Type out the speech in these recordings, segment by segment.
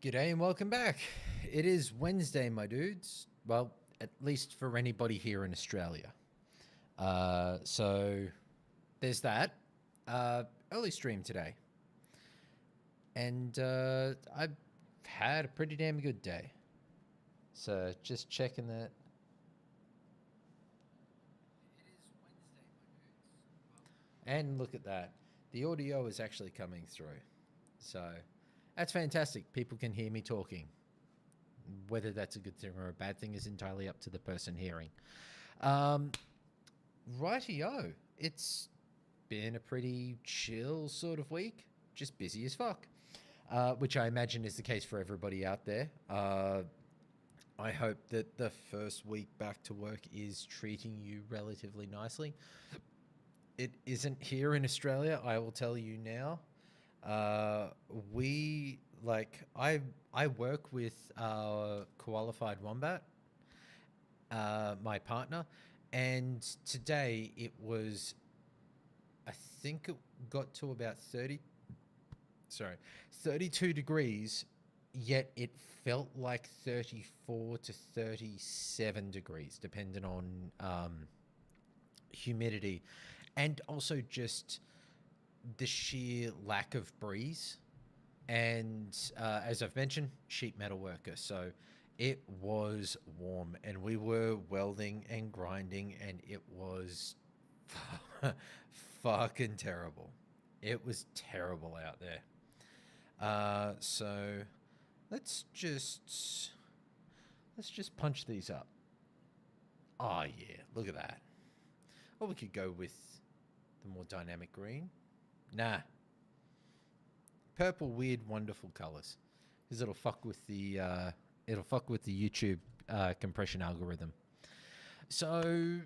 G'day and welcome back. It is Wednesday, my dudes. Well, at least for anybody here in Australia. So there's that. Early stream today. And I've had a pretty damn good day. So just checking that. And look at that. The audio is actually coming through. So that's fantastic. People can hear me talking. Whether that's a good thing or a bad thing is entirely up to the person hearing. Rightio. It's been a pretty chill sort of week. Just busy as fuck. Which I imagine is the case for everybody out there. I hope that the first week back to work is treating you relatively nicely. It isn't here in Australia, I will tell you now. I work with Qualified Wombat, my partner, and today it was, I think it got to about 32 degrees, yet it felt like 34 to 37 degrees, depending on humidity, and also just the sheer lack of breeze. And as I've mentioned, sheet metal worker, so it was warm, and we were welding and grinding, and it was fucking terrible. It was terrible out there. So let's just punch these up. Oh yeah, look at that. Or we could go with the more dynamic green. Nah. Purple, weird, wonderful colors, because it'll fuck with the YouTube compression algorithm. So,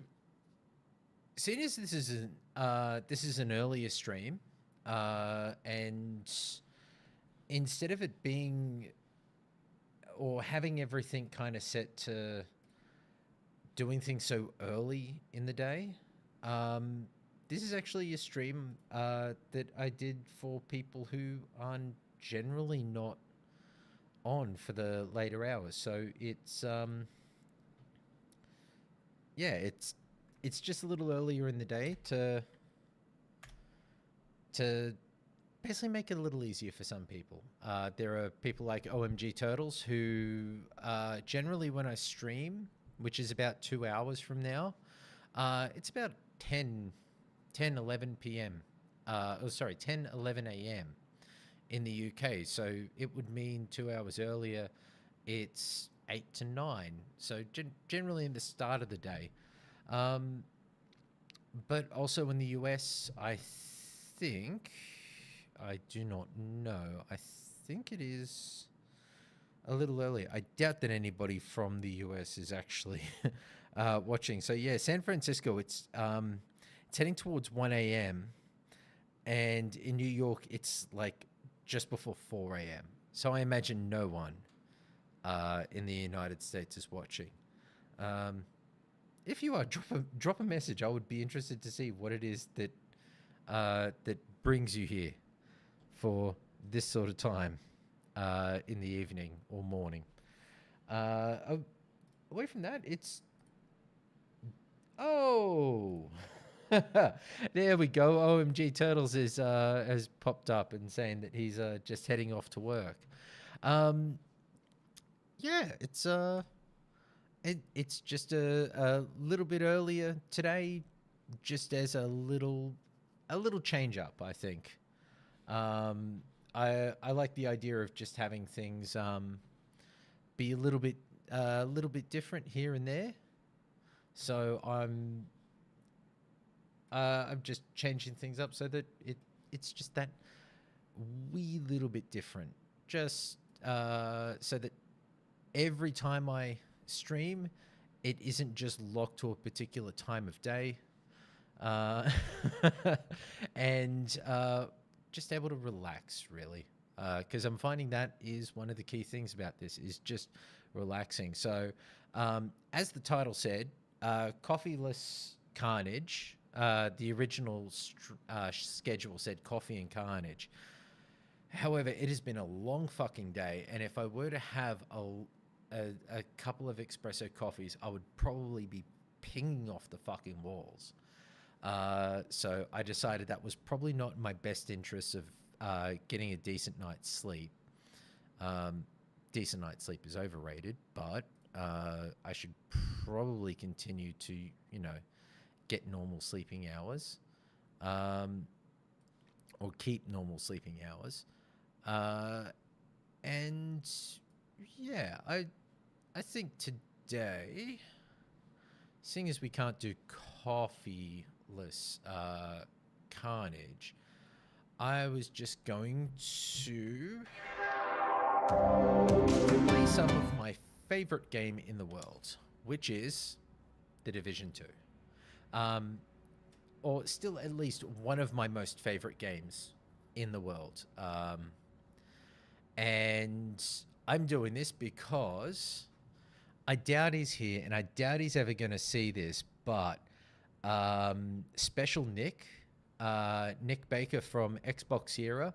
seeing as this is an earlier stream, and instead of it being or having everything kind of set to doing things so early in the day, this is actually a stream that I did for people who are generally not on for the later hours. So it's it's just a little earlier in the day to basically make it a little easier for some people. There are people like OMG Turtles who generally when I stream, which is about 2 hours from now, it's about 11 p.m. 10, 11 a.m. in the UK. So it would mean 2 hours earlier, it's 8 to 9. So generally in the start of the day. But also in the US, I do not know. I think it is a little earlier. I doubt that anybody from the US is actually watching. So yeah, San Francisco, it's heading towards 1 a.m. and in New York, it's like just before 4 a.m. So I imagine no one in the United States is watching. If you are, drop a message. I would be interested to see what it is that that brings you here for this sort of time in the evening or morning. Away from that, it's there we go. OMG Turtles is has popped up and saying that he's just heading off to work. Yeah, it's just a little bit earlier today, just as a little change up, I think. I like the idea of just having things be a little bit different here and there. So I'm just changing things up so that it's just that wee little bit different, just so that every time I stream, it isn't just locked to a particular time of day, and just able to relax, really, because I'm finding that is one of the key things about this is just relaxing. So as the title said, coffeeless Carnage, The original schedule said coffee and Carnage. However, it has been a long fucking day, and if I were to have a couple of espresso coffees, I would probably be pinging off the fucking walls. So I decided that was probably not in my best interest of getting a decent night's sleep. Decent night's sleep is overrated, but I should probably continue to, get normal sleeping hours, or keep normal sleeping hours. And yeah, I think today, seeing as we can't do coffeeless Carnage, I was just going to play some of my favorite game in the world, which is The Division 2. Or still at least one of my most favorite games in the world. And I'm doing this because I doubt he's here, and I doubt he's ever going to see this, but Special Nick, Nick Baker from Xbox Era,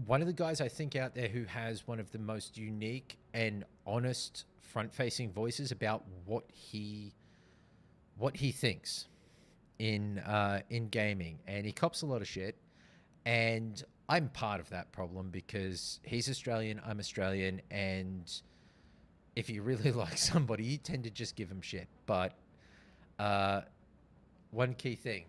one of the guys I think out there who has one of the most unique and honest front-facing voices about what he thinks in gaming, and he cops a lot of shit, and I'm part of that problem because he's Australian, I'm Australian, and if you really like somebody, you tend to just give them shit. But one key thing,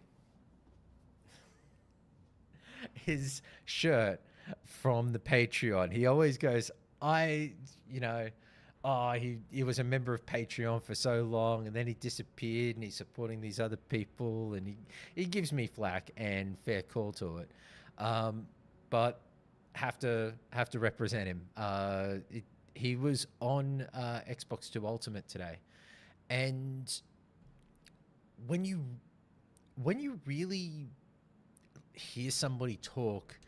his shirt from the Patreon, he always goes, he was a member of Patreon for so long, and then he disappeared, and he's supporting these other people, and he gives me flack, and fair call to it. But have to represent him. He was on Xbox 2 Ultimate today, and when you really hear somebody talk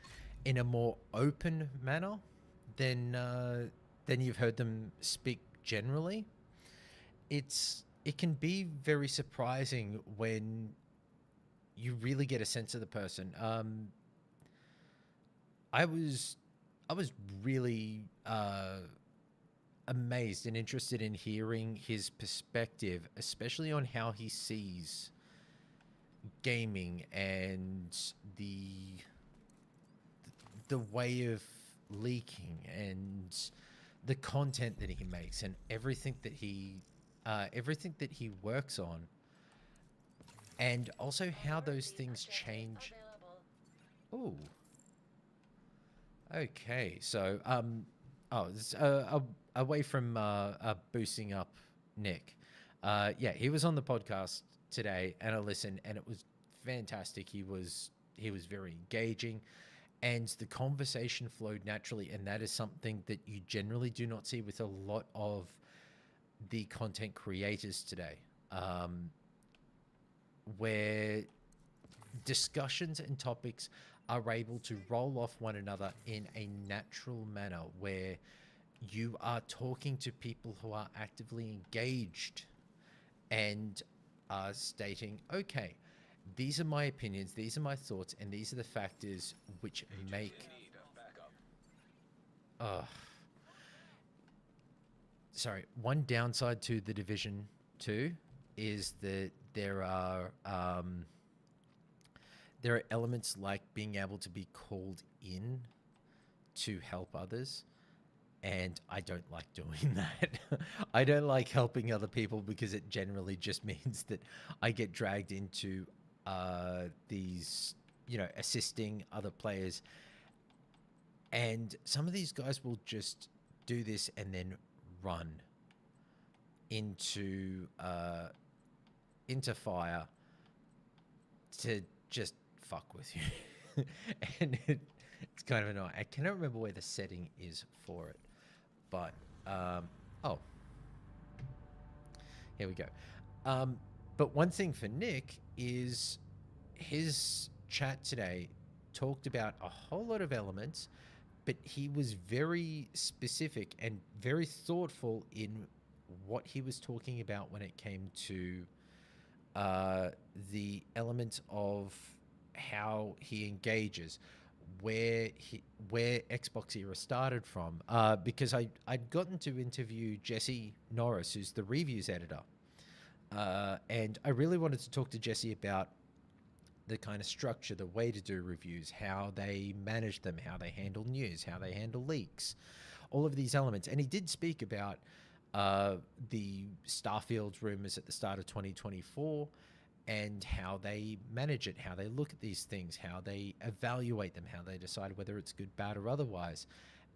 in a more open manner than you've heard them speak generally, it can be very surprising when you really get a sense of the person. I was really amazed and interested in hearing his perspective, especially on how he sees gaming and the way of leaking and the content that he makes and everything that he works on, and also how those things change. Oh, okay. So away from boosting up Nick, yeah, he was on the podcast today, and I listened, and it was fantastic. He was very engaging, and the conversation flowed naturally, and that is something that you generally do not see with a lot of the content creators today, where discussions and topics are able to roll off one another in a natural manner, where you are talking to people who are actively engaged and are stating, okay, these are my opinions, these are my thoughts, and these are the factors which make... Sorry, one downside to The Division 2 is that there are elements like being able to be called in to help others, and I don't like doing that. I don't like helping other people because it generally just means that I get dragged into these, assisting other players, and some of these guys will just do this and then run into fire to just fuck with you. And it's kind of annoying. I cannot remember where the setting is for it, but here we go. But one thing for Nick is his chat today talked about a whole lot of elements, but he was very specific and very thoughtful in what he was talking about when it came to the element of how he engages, where Xbox era started from. Because I'd gotten to interview Jesse Norris, who's the reviews editor, and I really wanted to talk to Jesse about the kind of structure, the way to do reviews, how they manage them, how they handle news, how they handle leaks, all of these elements. And he did speak about the Starfield rumors at the start of 2024 and how they manage it, how they look at these things, how they evaluate them, how they decide whether it's good, bad, or otherwise.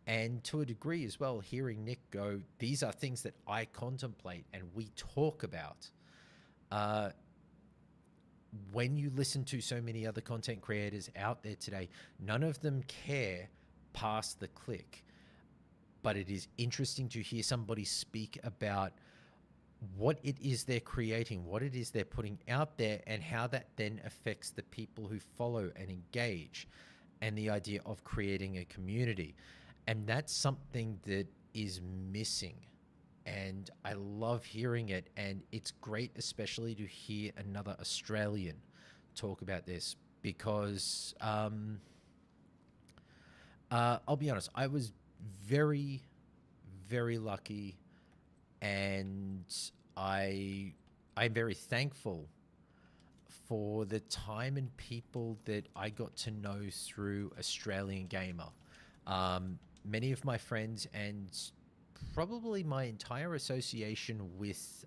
And to a degree as well, hearing Nick go, these are things that I contemplate and we talk about. When you listen to so many other content creators out there today, none of them care past the click. But it is interesting to hear somebody speak about what it is they're creating, what it is they're putting out there, and how that then affects the people who follow and engage, and the idea of creating a community. And that's something that is missing. And I love hearing it. And it's great, especially to hear another Australian talk about this, because I'll be honest, I was very, very lucky, and I'm very thankful for the time and people that I got to know through Australian Gamer. Many of my friends, and probably my entire association with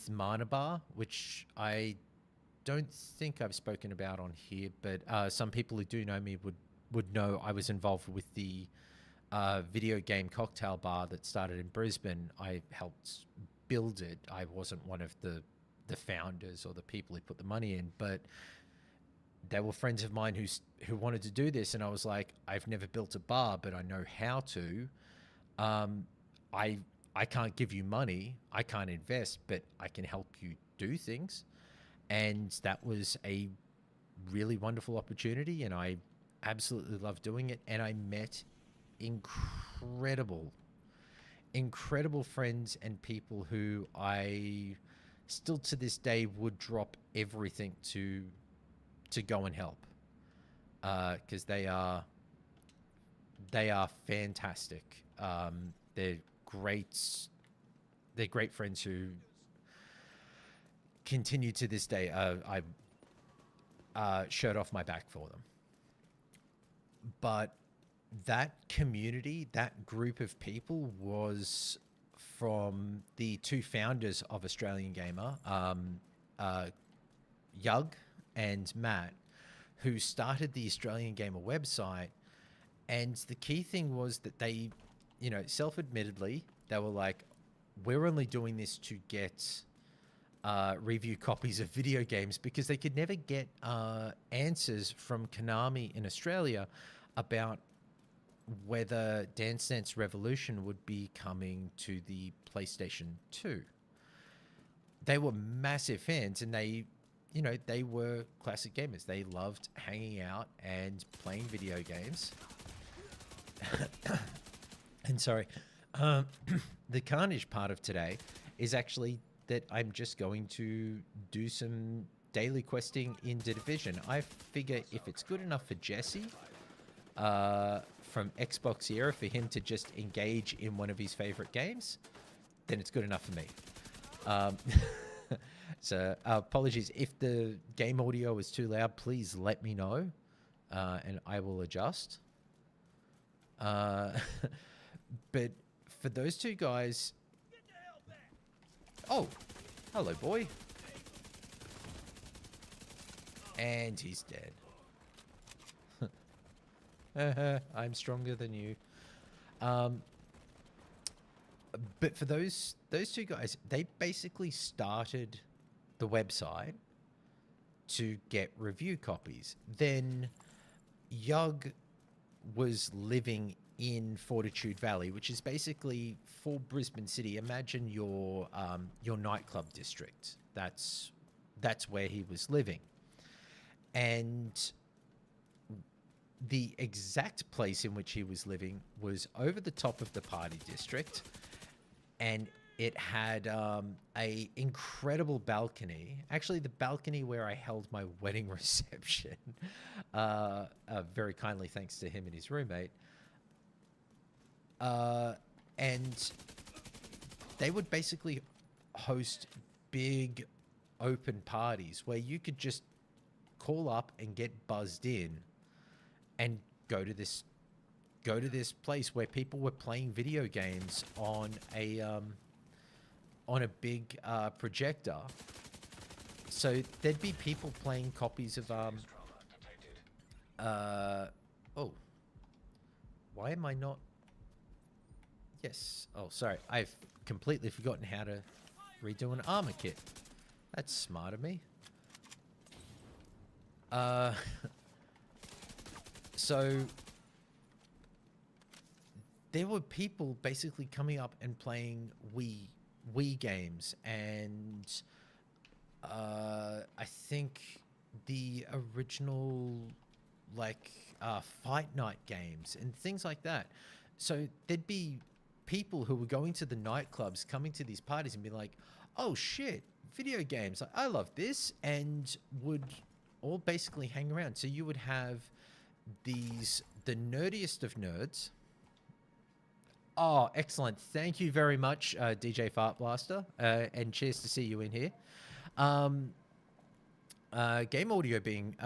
Manabar, which I don't think I've spoken about on here, but some people who do know me would know I was involved with the video game cocktail bar that started in Brisbane. I helped build it. I wasn't one of the founders or the people who put the money in, but they were friends of mine who wanted to do this, and I was like, I've never built a bar, but I know how to. I can't give you money, I can't invest, but I can help you do things. And that was a really wonderful opportunity, and I absolutely loved doing it. And I met incredible friends and people who I still to this day would drop everything to go and help, because they are fantastic. They're great friends who continue to this day. I shirt off my back for them. But that community, that group of people, was from the two founders of Australian Gamer, Yug and Matt, who started the Australian Gamer website. And the key thing was that they, self-admittedly, they were like, we're only doing this to get review copies of video games, because they could never get answers from Konami in Australia about whether Dance Dance Revolution would be coming to the PlayStation 2. They were massive fans, and they were classic gamers. They loved hanging out and playing video games. And sorry, the Carnage part of today is actually that I'm just going to do some daily questing in The Division. I figure if it's good enough for Jesse from Xbox era for him to just engage in one of his favorite games, then it's good enough for me. So apologies if the game audio is too loud. Please let me know, and I will adjust. But for those two guys, oh, hello, boy, and he's dead. I'm stronger than you. But for those two guys, they basically started the website to get review copies. Then Yug was living in Fortitude Valley, which is basically for Brisbane City. Imagine your nightclub district. That's where he was living. And the exact place in which he was living was over the top of the party district, and It had a incredible balcony. Actually, the balcony where I held my wedding reception, very kindly thanks to him and his roommate. And they would basically host big open parties where you could just call up and get buzzed in and go to this place where people were playing video games on a big projector. So there'd be people playing copies of oh, why am I not? Yes. Oh, sorry. I've completely forgotten how to redo an armor kit. That's smart of me. So there were people basically coming up and playing Wii games, and I think the original Fight Night games and things like that. So there'd be people who were going to the nightclubs, coming to these parties and be like, oh shit, video games, I love this, and would all basically hang around. So you would have the nerdiest of nerds. Oh, excellent. Thank you very much, DJ Fart Blaster, and cheers to see you in here. Game audio being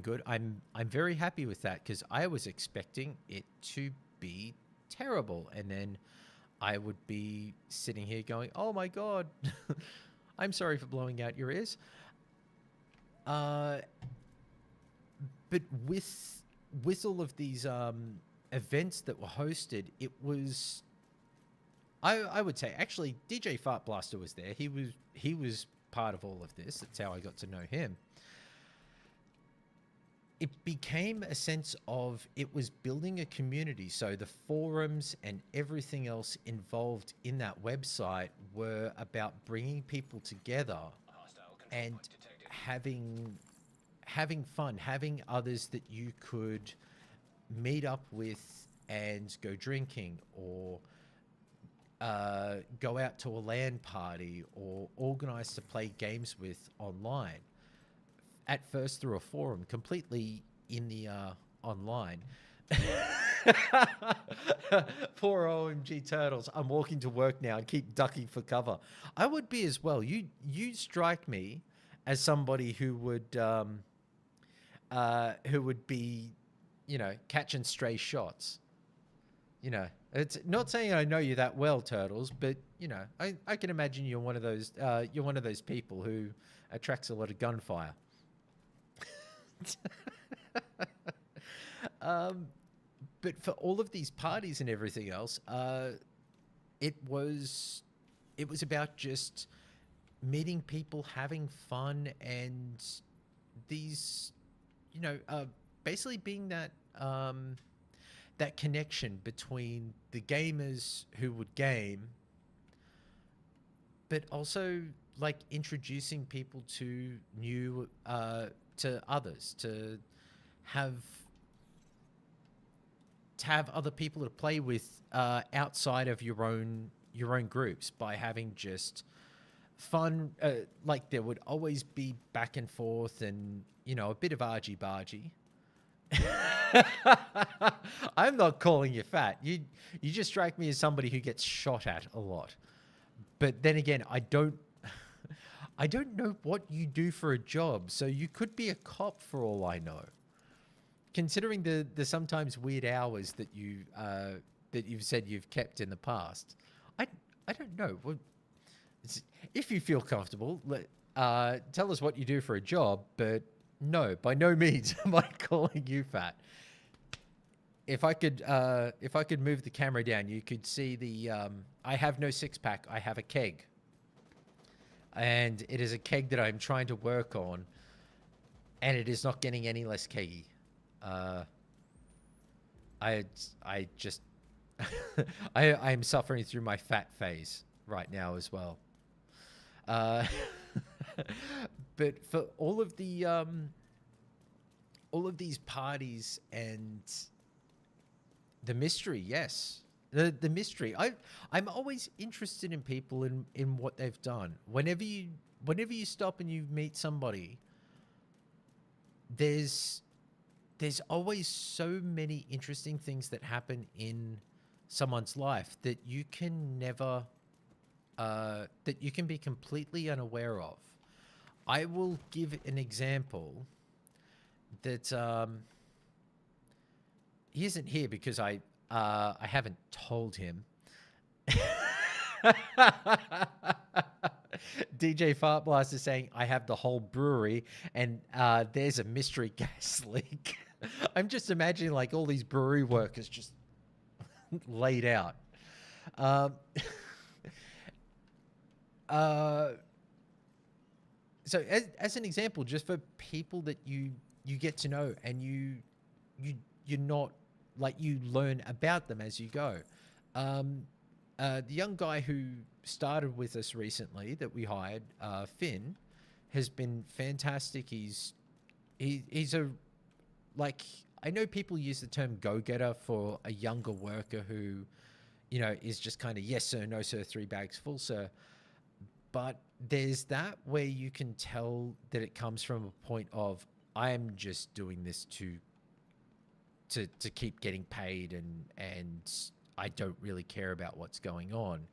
good. I'm very happy with that, because I was expecting it to be terrible, and then I would be sitting here going, oh my god, I'm sorry for blowing out your ears. But with all of these events that were hosted, it was, I would say, actually DJ Fart Blaster was there. He was part of all of this. That's how I got to know him. It became a sense of, it was building a community. So the forums and everything else involved in that website were about bringing people together and having fun, having others that you could meet up with and go drinking, or go out to a LAN party, or organize to play games with online. At first through a forum, completely in the online. Poor OMG turtles. I'm walking to work now and keep ducking for cover. I would be as well. You strike me as somebody who would be, catching stray shots. It's not saying I know you that well, turtles, but I can imagine you're one of those people who attracts a lot of gunfire. But for all of these parties and everything else, it was about just meeting people, having fun, and these, basically being that that connection between the gamers who would game, but also introducing people to new to others, to have other people to play with outside of your own groups, by having just fun. There would always be back and forth, and a bit of argy-bargy. I'm not calling you fat. You just strike me as somebody who gets shot at a lot. But then again, I don't know what you do for a job, so you could be a cop for all I know. Considering the sometimes weird hours that you've said you've kept in the past, I don't know. Well, if you feel comfortable, tell us what you do for a job. But no, by no means am I calling you fat. If I could move the camera down, you could see the. I have no six-pack. I have a keg. And it is a keg that I'm trying to work on, and it is not getting any less keggy. I just I am suffering through my fat phase right now as well. But for all of these parties and the mystery, yes, the mystery. I'm always interested in people in what they've done. Whenever you stop and you meet somebody, there's always so many interesting things that happen in someone's life that you can never that you can be completely unaware of. I will give an example that he isn't here because I haven't told him. DJ Fart Blast is saying I have the whole brewery and there's a mystery gas leak. I'm just imagining like all these brewery workers just laid out. So as an example, just for people that you get to know and you're not like you learn about them as you go. The young guy who started with us recently that we hired, Finn, has been fantastic. He's a like I know people use the term go-getter for a younger worker who, is just kind of yes sir, no sir, 3 bags full sir. But there's that where you can tell that it comes from a point of I'm just doing this to keep getting paid and I don't really care about what's going on.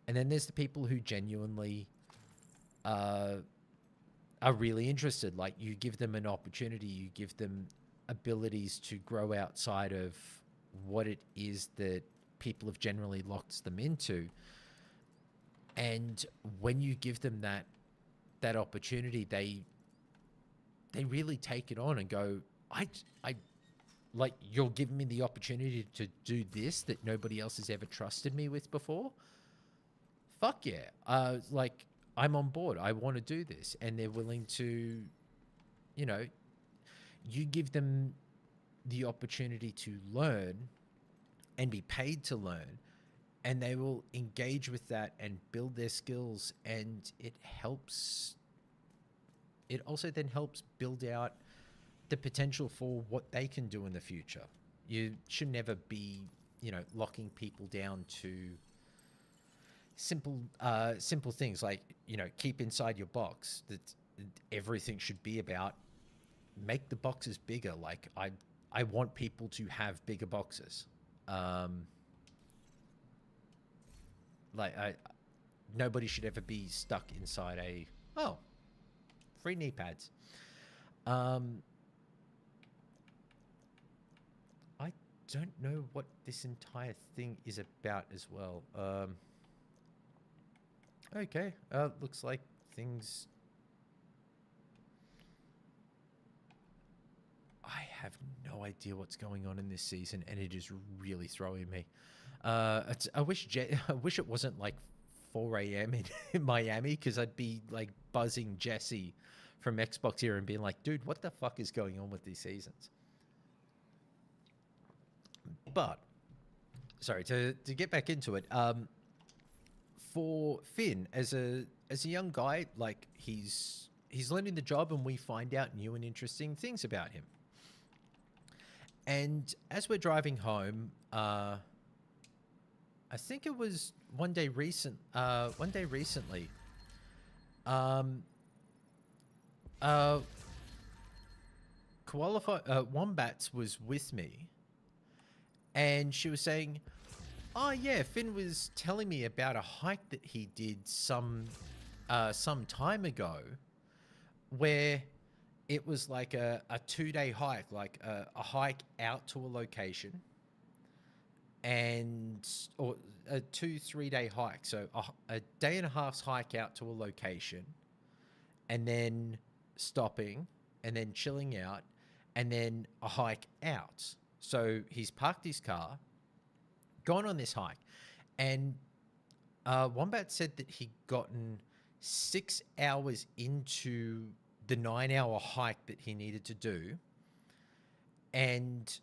And then there's the people who genuinely are really interested. Like you give them an opportunity, you give them abilities to grow outside of what it is that people have generally locked them into. And when you give them that opportunity, they really take it on and go, I like you're giving me the opportunity to do this that nobody else has ever trusted me with before. Fuck yeah. Like I'm on board. I want to do this. And they're willing to, you give them the opportunity to learn and be paid to learn, and they will engage with that and build their skills. And it also then helps build out the potential for what they can do in the future. You should never be, locking people down to simple things like, keep inside your box. That everything should be about make the boxes bigger. Like I want people to have bigger boxes. Nobody should ever be stuck inside free knee pads. I don't know what this entire thing is about as well. Okay, looks like things. I have no idea what's going on in this season, and it is really throwing me. I wish it wasn't like 4 a.m. in Miami, because I'd be like buzzing Jesse from Xbox here and being like, dude, what the fuck is going on with these seasons? But sorry, to get back into it, for Finn as a young guy, like he's learning the job, and we find out new and interesting things about him. And as we're driving home, I think it was one day recently, Wombats was with me, and she was saying, oh yeah, Finn was telling me about a hike that he did some time ago, where it was like a 2-day hike, like a hike out to a location, or a 2-3 day hike. So a day and a half's hike out to a location, and then stopping, and then chilling out, and then a hike out. So he's parked his car, gone on this hike, and Wombat said that he'd gotten 6 hours into the 9-hour hike that he needed to do, and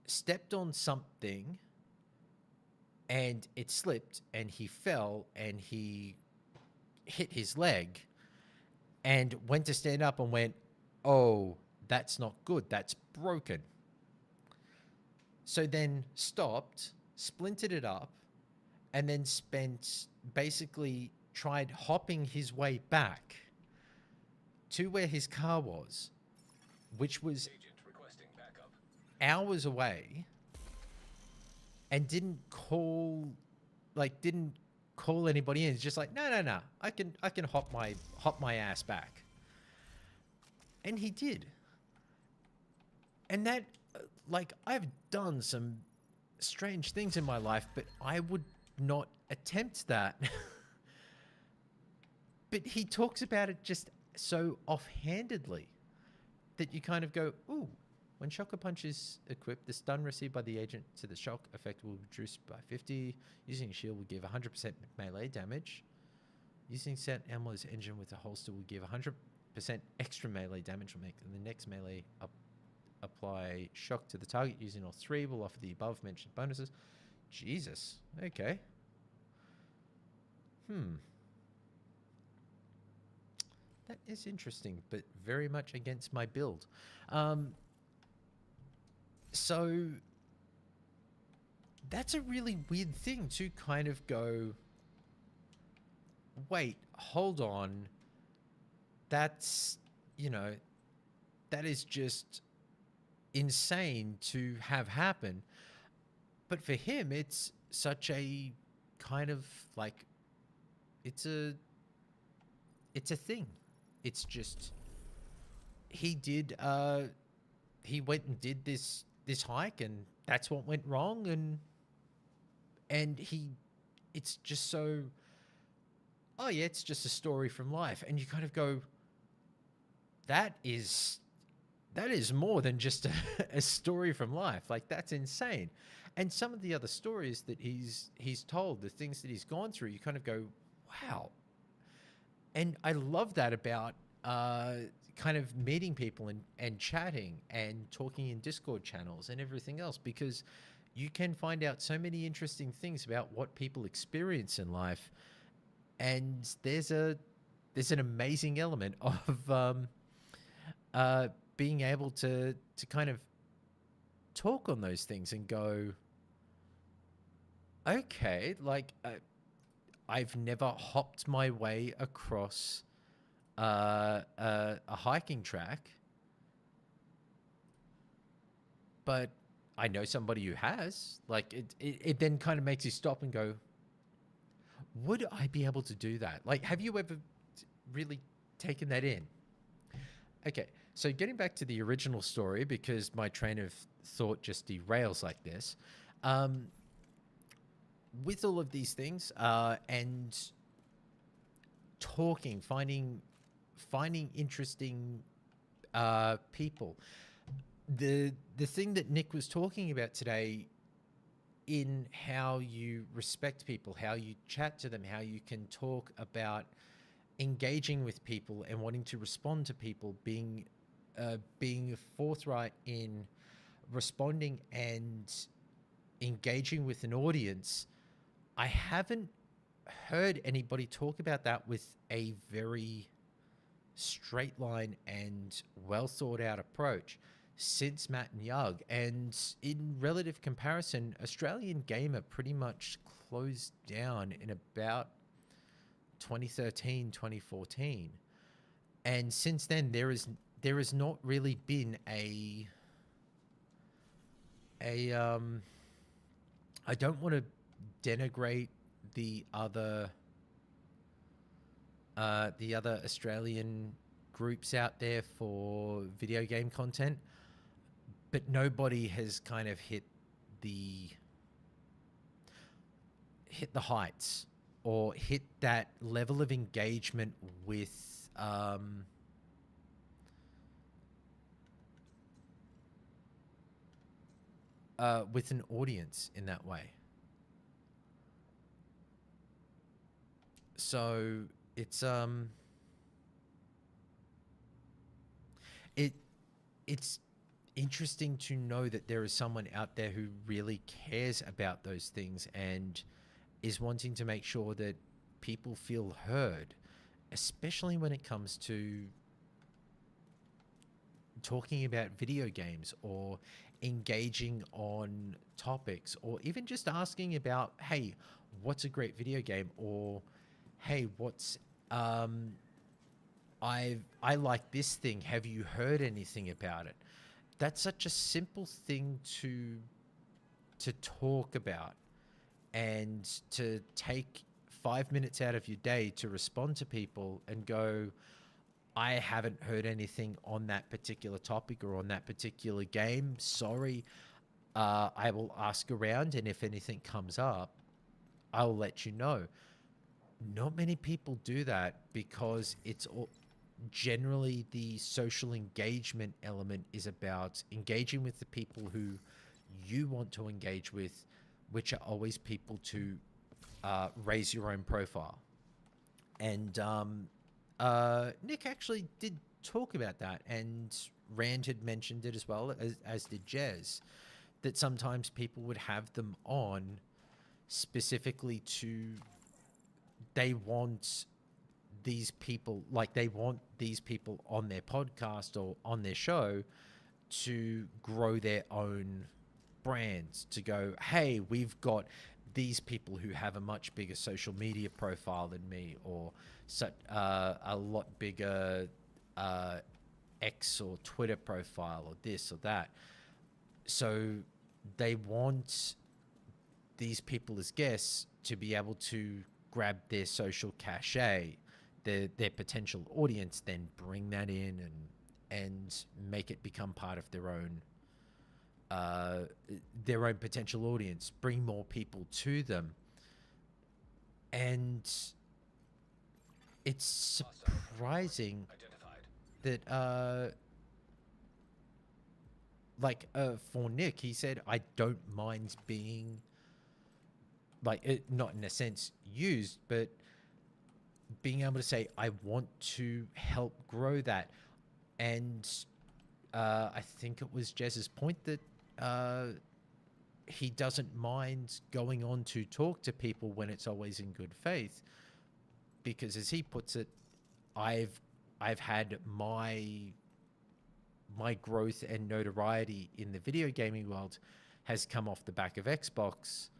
stepped on something, and it slipped, and he fell, and he hit his leg, and went to stand up and went, oh, that's not good, that's broken. So then stopped, splintered it up, and then basically tried hopping his way back to where his car was, which was hours away, and didn't call anybody in. It's just like, no, I can hop my ass back. And he did. And that, I've done some strange things in my life, but I would not attempt that. But he talks about it just so offhandedly that you kind of go, ooh, when Shocker Punch is equipped, the stun received by the agent to the shock effect will be reduced by 50. Using a shield will give 100% melee damage. Using set ammo's engine with a holster will give 100% extra melee damage. Will make the next melee apply shock to the target using all three. Will offer the above mentioned bonuses. Jesus. Okay. That is interesting, but very much against my build. So that's a really weird thing to kind of go, wait, hold on. That's, that is just insane to have happen. But for him, it's such a kind of it's a thing. It's just, he went and did this hike, and that's what went wrong, and it's just so, oh yeah, it's just a story from life. And you kind of go, that is more than just a story from life. That's insane. And some of the other stories that he's told, the things that he's gone through, you kind of go, wow. And I love that about kind of meeting people and chatting and talking in Discord channels and everything else, because you can find out so many interesting things about what people experience in life. And there's an amazing element of being able to kind of talk on those things and go, okay, I've never hopped my way across a hiking track, but I know somebody who has. It then kind of makes you stop and go, would I be able to do that? Have you ever really taken that in? Okay, so getting back to the original story, because my train of thought just derails like this. With all of these things and talking, finding interesting people. The thing that Nick was talking about today, in how you respect people, how you chat to them, how you can talk about engaging with people and wanting to respond to people, being forthright in responding and engaging with an audience. I haven't heard anybody talk about that with a very straight line and well thought out approach since Matt and Yug. And in relative comparison, Australian Gamer pretty much closed down in about 2013, 2014. And since then, there has not really been I don't want to denigrate the other Australian groups out there for video game content, but nobody has kind of hit the heights or hit that level of engagement with an audience in that way. So it's it's interesting to know that there is someone out there who really cares about those things and is wanting to make sure that people feel heard, especially when it comes to talking about video games or engaging on topics, or even just asking about, hey, what's a great video game, or hey, what's I like this thing, have you heard anything about it? That's such a simple thing to talk about, and to take 5 minutes out of your day to respond to people and go, I haven't heard anything on that particular topic or on that particular game. Sorry. I will ask around, and if anything comes up, I'll let you know. Not many people do that, because it's all, generally the social engagement element is about engaging with the people who you want to engage with, which are always people to raise your own profile. And Nick actually did talk about that, and Rand had mentioned it as well, as did Jez, that sometimes people would have them on specifically to, they want these people, like they want these people on their podcast or on their show to grow their own brands, to go, hey, we've got these people who have a much bigger social media profile than me, or such a lot bigger X or Twitter profile, or this or that. So they want these people as guests to be able to grab their social cachet, their potential audience, then bring that in and make it become part of their own potential audience, bring more people to them. And it's surprising that for Nick, he said, I don't mind being, like, not in a sense used, but being able to say, I want to help grow that. And I think it was Jez's point that he doesn't mind going on to talk to people when it's always in good faith, because as he puts it, I've had my growth and notoriety in the video gaming world has come off the back of Xbox.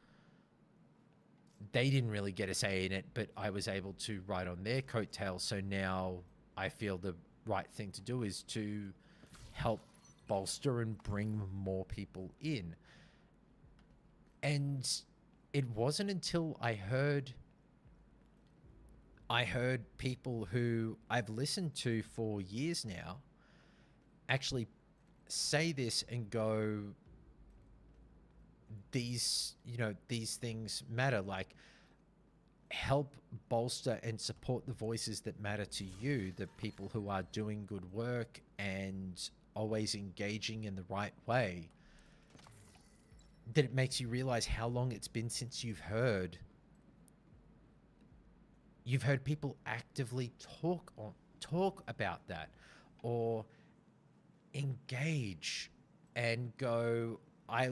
They didn't really get a say in it, but I was able to ride on their coattails. So now I feel the right thing to do is to help bolster and bring more people in. And it wasn't until I heard people who I've listened to for years now actually say this and go, these things matter, like help bolster and support the voices that matter to you, the people who are doing good work and always engaging in the right way. That it makes you realize how long it's been since you've heard people actively talk about that, or engage and go, I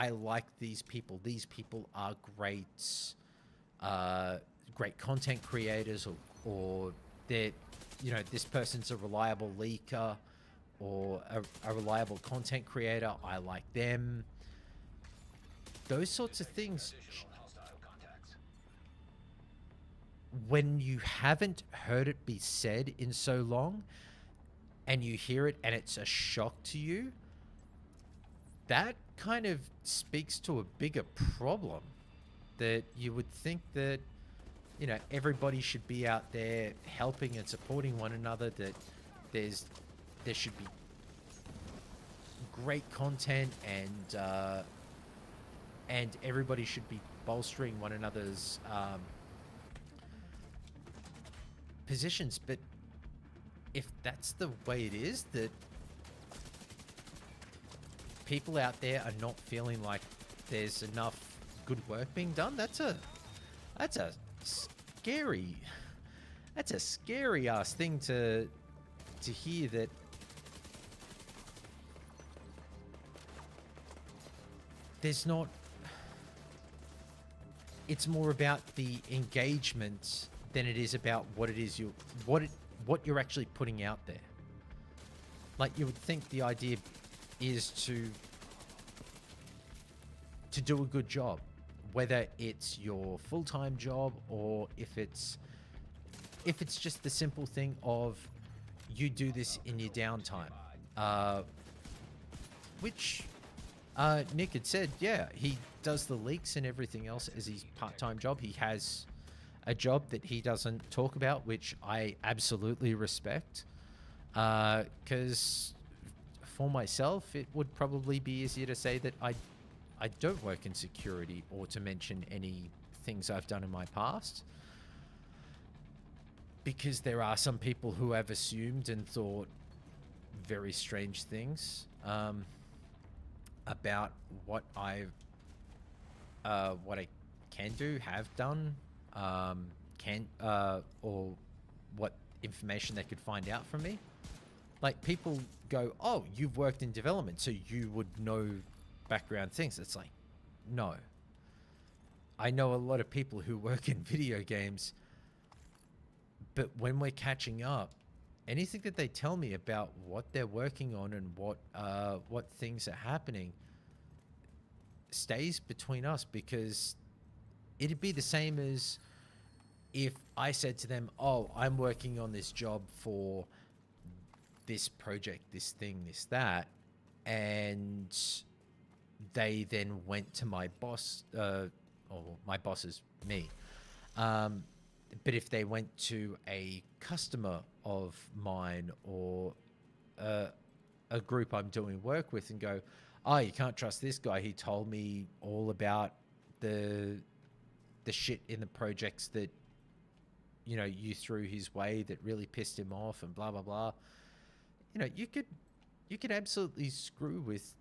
like these people. These people are great content creators, or they're, this person's a reliable leaker or a reliable content creator. I like them. Those sorts of things. When you haven't heard it be said in so long, and you hear it and it's a shock to you, that kind of speaks to a bigger problem, that you would think that, everybody should be out there helping and supporting one another, that there should be great content, and everybody should be bolstering one another's positions. But if that's the way it is, that people out there are not feeling like there's enough good work being done, that's a scary ass thing to hear, that there's not. It's more about the engagement than it is about what it is what you're actually putting out there. Like, you would think the idea is to to do a good job, whether it's your full-time job or if it's just the simple thing of you do this in your downtime, which Nick had said, yeah, he does the leaks and everything else as his part-time job. He has a job that he doesn't talk about, which I absolutely respect, because for myself, it would probably be easier to say that I don't work in security, or to mention any things I've done in my past, because there are some people who have assumed and thought very strange things about what I can do, have done, or what information they could find out from me. Like, people go, oh, you've worked in development, so you would know background things. It's like, no. I know a lot of people who work in video games, but when we're catching up, anything that they tell me about what they're working on and what things are happening stays between us, because it'd be the same as if I said to them, oh, I'm working on this job for this project, this thing, this, that, and they then went to my boss, or my boss is me. But if they went to a customer of mine or a group I'm doing work with and go, oh, you can't trust this guy. He told me all about the shit in the projects that, you know, you threw his way that really pissed him off and blah, blah, blah. You know, you could absolutely screw with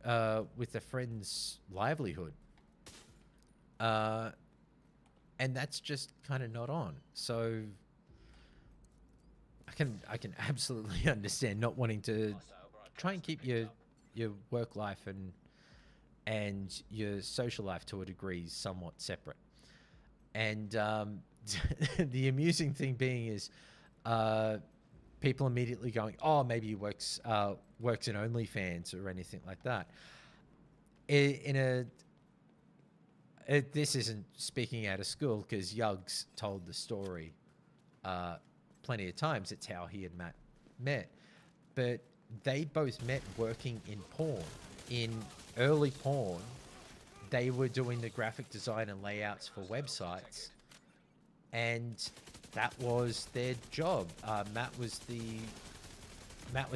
a friend's livelihood. And that's just kind of not on. So I can absolutely understand not wanting to try and keep your work life and your social life to a degree somewhat separate. And the amusing thing being is people immediately going, oh, maybe he works in OnlyFans or anything like that. This isn't speaking out of school, because Yugs told the story plenty of times. It's how he and Matt met. But they both met working in porn. In early porn, they were doing the graphic design and layouts for websites, and that was their job. Matt was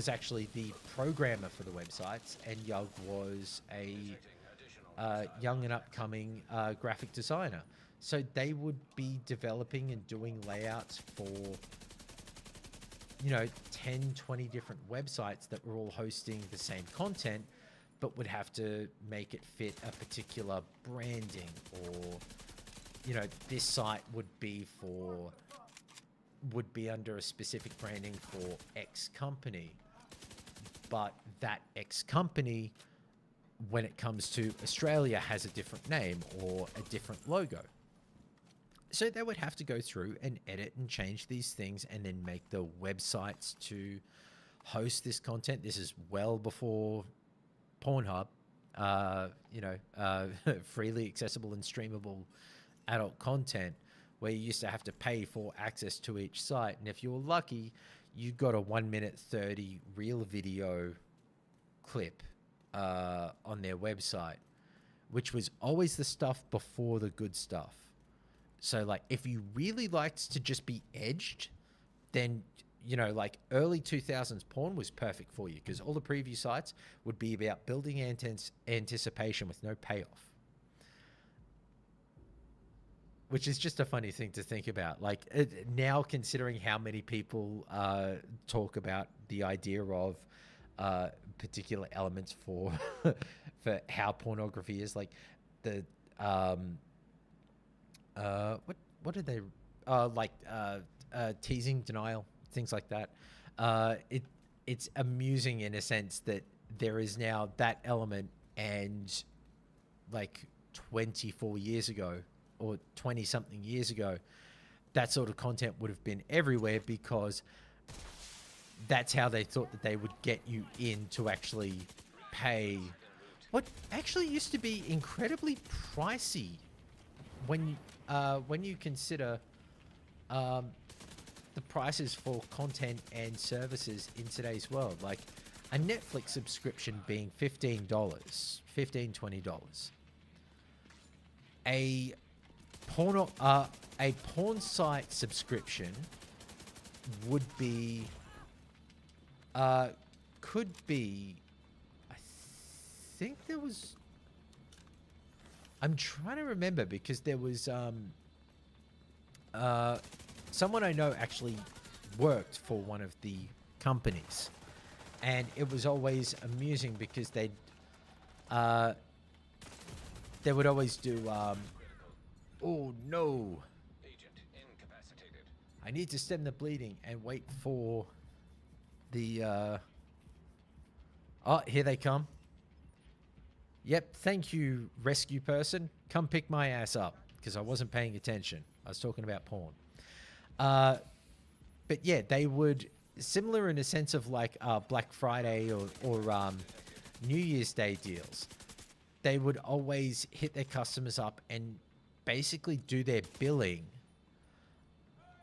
actually the programmer for the websites, and Yug was a young and upcoming graphic designer. So they would be developing and doing layouts for, 10, 20 different websites that were all hosting the same content, but would have to make it fit a particular branding, or, this site would be under a specific branding for X company. But that X company, when it comes to Australia, has a different name or a different logo. So they would have to go through and edit and change these things and then make the websites to host this content. This is well before Pornhub, freely accessible and streamable adult content, where you used to have to pay for access to each site. And if you were lucky, you got a 1:30 real video clip on their website, which was always the stuff before the good stuff. So, like, if you really liked to just be edged, then, early 2000s porn was perfect for you, because all the preview sites would be about building anticipation with no payoff. Which is just a funny thing to think about. Like, now, considering how many people talk about the idea of particular elements for for how pornography is, like the what did they teasing, denial, things like that. It's amusing in a sense that there is now that element, and like 24 years ago or 20 something years ago, that sort of content would have been everywhere, because that's how they thought that they would get you in to actually pay what actually used to be incredibly pricey when you consider um, the prices for content and services in today's world. Like a Netflix subscription being $15, $20. A a porn site subscription would be could be, I think there was, I'm trying to remember because there was someone I know actually worked for one of the companies, and it was always amusing because they would always do oh no, agent incapacitated. I need to stem the bleeding and wait for the oh, here they come. Yep, thank you, rescue person. Come pick my ass up, because I wasn't paying attention. I was talking about porn. But yeah, they would, similar in a sense of like Black Friday or New Year's Day deals, they would always hit their customers up and basically do their billing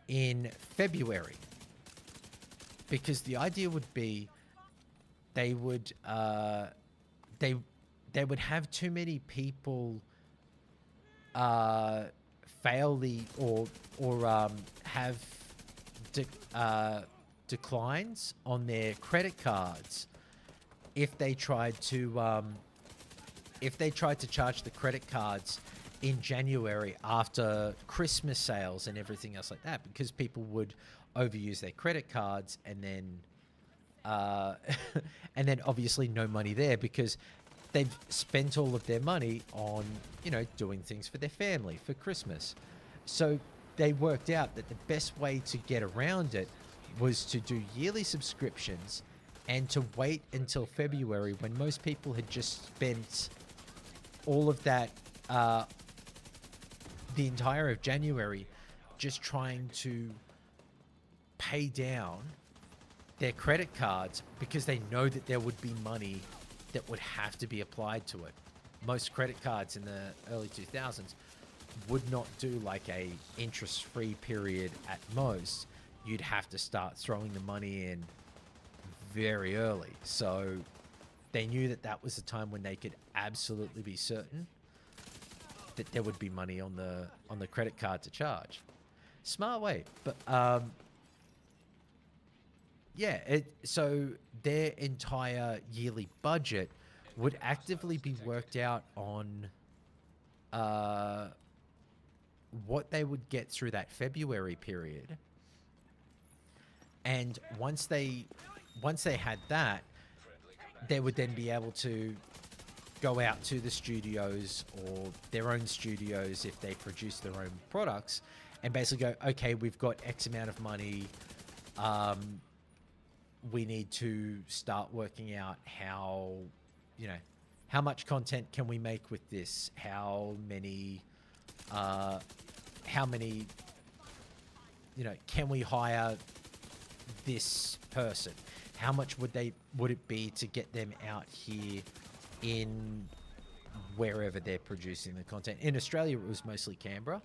in February. Because the idea would be they would they would have too many people fail the or have declines on their credit cards if they tried to charge the credit cards in January after Christmas sales and everything else like that, because people would overuse their credit cards and then obviously no money there because they've spent all of their money on, you know, doing things for their family for Christmas. So they worked out that the best way to get around it was to do yearly subscriptions and to wait until February when most people had just spent all of that, the entire of January, just trying to pay down their credit cards because they know that there would be money that would have to be applied to it. Most credit cards in the early 2000s would not do like a interest-free period at most. You'd have to start throwing the money in very early. So they knew that that was the time when they could absolutely be certain that there would be money on the credit card to charge. Smart way. But yeah, so their entire yearly budget would actively be worked out on what they would get through that February period. And once they had that, they would then be able to go out to the studios or their own studios if they produce their own products and basically go, okay, we've got X amount of money. We need to start working out how, you know, how much content can we make with this? How many, you know, can we hire this person? How much would it be to get them out here in wherever they're producing the content? In Australia, it was mostly Canberra.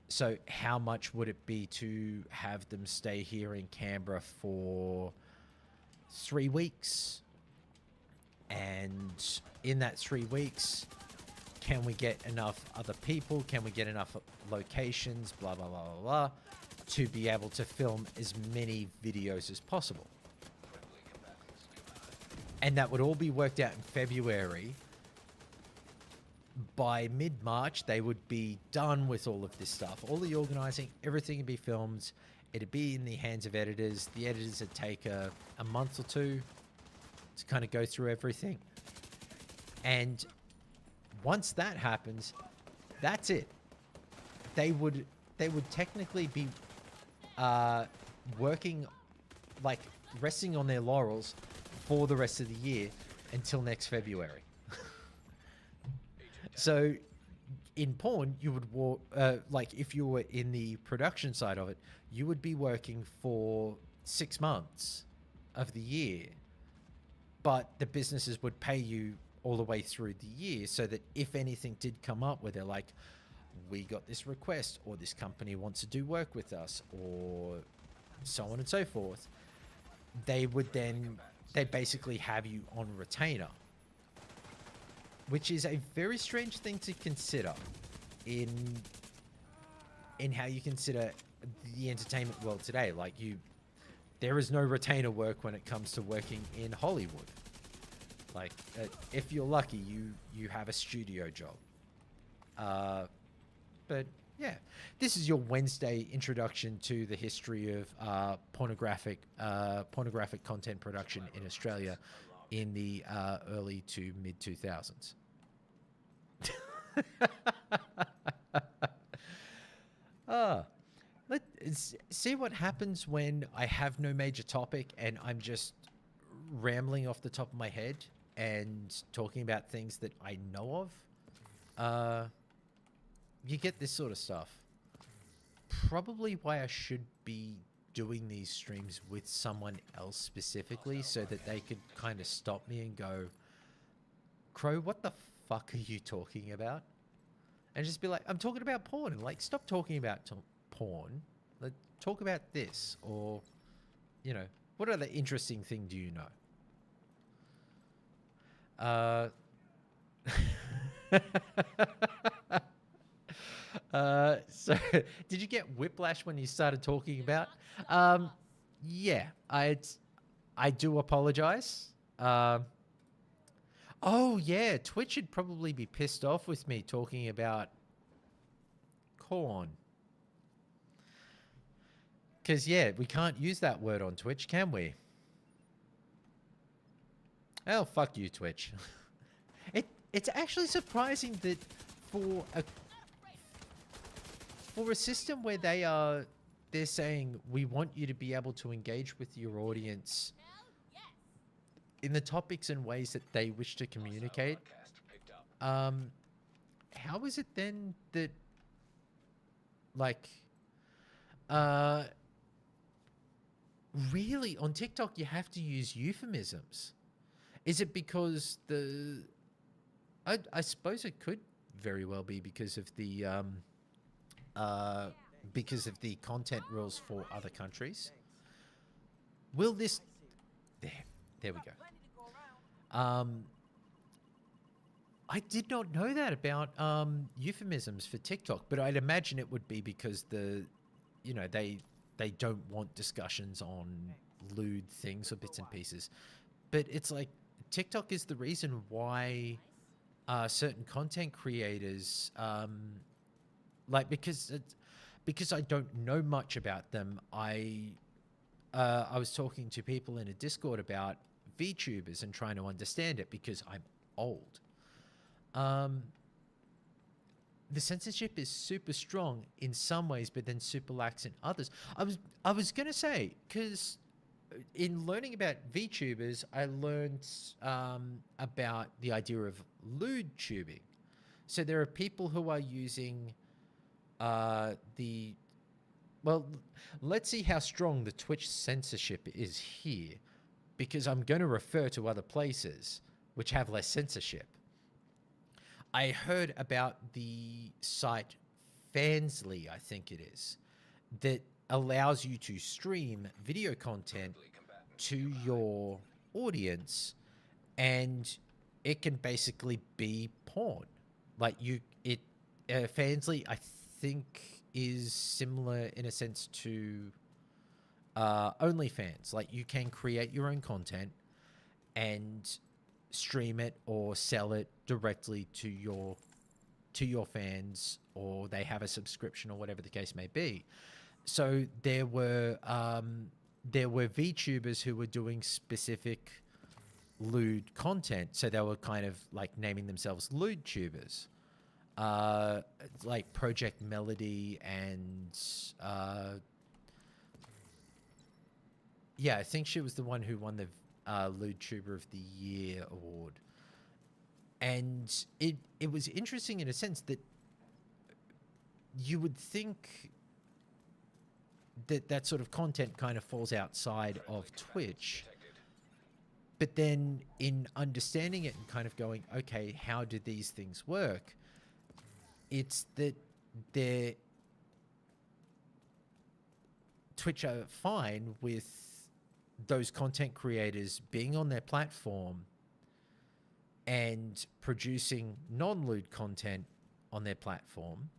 So how much would it be to have them stay here in Canberra for 3 weeks? And in that 3 weeks, can we get enough other people? Can we get enough locations? Blah, blah, blah, blah, blah, to be able to film as many videos as possible. And that would all be worked out in February. By mid-March, they would be done with all of this stuff. All the organizing, everything would be filmed. It'd be in the hands of editors. The editors would take a month or two to kind of go through everything. And once that happens, that's it. They would technically be working, like resting on their laurels for the rest of the year until next February. So in porn, you would like if you were in the production side of it, you would be working for 6 months of the year but the businesses would pay you all the way through the year, so that if anything did come up where they're like, we got this request, or this company wants to do work with us, or so on and so forth, they basically have you on retainer, which is a very strange thing to consider in how you consider the entertainment world today. Like, there is no retainer work when it comes to working in Hollywood. Like, if you're lucky, you have a studio job. But yeah, this is your Wednesday introduction to the history of pornographic content production in Australia in the early to mid 2000s. Let's see what happens when I have no major topic and I'm just rambling off the top of my head and talking about things that I know of. You get this sort of stuff. Probably why I should be doing these streams with someone else specifically, so that they could kind of stop me and go, Crow, what the fuck are you talking about? And just be like, I'm talking about porn. And like, stop talking about porn. Let's talk about this. Or, you know, what other interesting thing do you know? So did you get whiplash when you started talking about? Yeah, I do apologize. Oh yeah, Twitch would probably be pissed off with me talking about corn. Because yeah, we can't use that word on Twitch, can we? Oh, fuck you, Twitch. It's actually surprising that for a system where they're saying, we want you to be able to engage with your audience in the topics and ways that they wish to communicate. How is it then that, like, really on TikTok you have to use euphemisms? Is it because I suppose it could very well be because of the content rules for other countries. Will this... There we go. I did not know that about euphemisms for TikTok, but I'd imagine it would be because they don't want discussions on lewd things or bits and pieces. But it's like TikTok is the reason why certain content creators, because I don't know much about them, I was talking to people in a Discord about VTubers and trying to understand it because I'm old. The censorship is super strong in some ways, but then super lax in others. I was gonna say, because in learning about VTubers, I learned about the idea of lewd tubing. So there are people who are using let's see how strong the Twitch censorship is here, because I'm going to refer to other places which have less censorship. I heard about the site Fansly, I think it is, that allows you to stream video content to your audience, and it can basically be porn. Like Fansly, I think, is similar in a sense to OnlyFans. Like, you can create your own content and stream it or sell it directly to your fans, or they have a subscription or whatever the case may be. So there were VTubers who were doing specific lewd content, so they were kind of like naming themselves lewd tubers, like Project Melody and I think she was the one who won the Lewd Tuber of the Year award. And it was interesting in a sense that you would think that sort of content kind of falls outside of Twitch. But then in understanding it and kind of going, okay, how do these things work? It's that they're Twitch are fine with those content creators being on their platform and producing non-lewd content on their platform.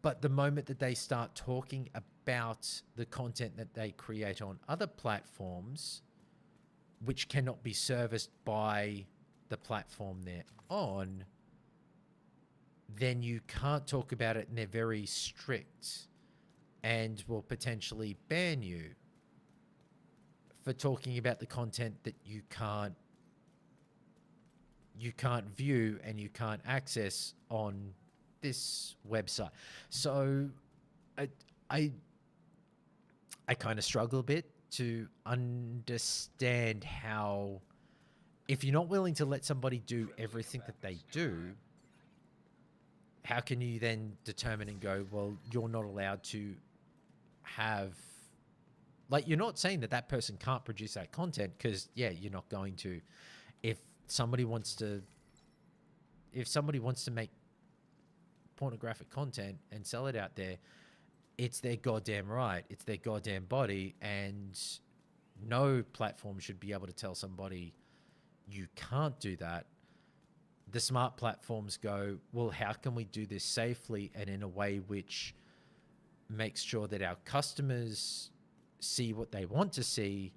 But the moment that they start talking about the content that they create on other platforms, which cannot be serviced by the platform they're on, then you can't talk about it, and they're very strict and will potentially ban you for talking about the content that you can't view and you can't access on this website. So I kind of struggle a bit to understand how, if you're not willing to let somebody do everything that they do, how can you then determine and go, well, you're not allowed to have, like, you're not saying that that person can't produce that content, because yeah, you're not going to. If somebody wants to make pornographic content and sell it out there, it's their goddamn right. It's their goddamn body, and no platform should be able to tell somebody you can't do that. The smart platforms go, well, how can we do this safely and in a way which makes sure that our customers see what they want to see,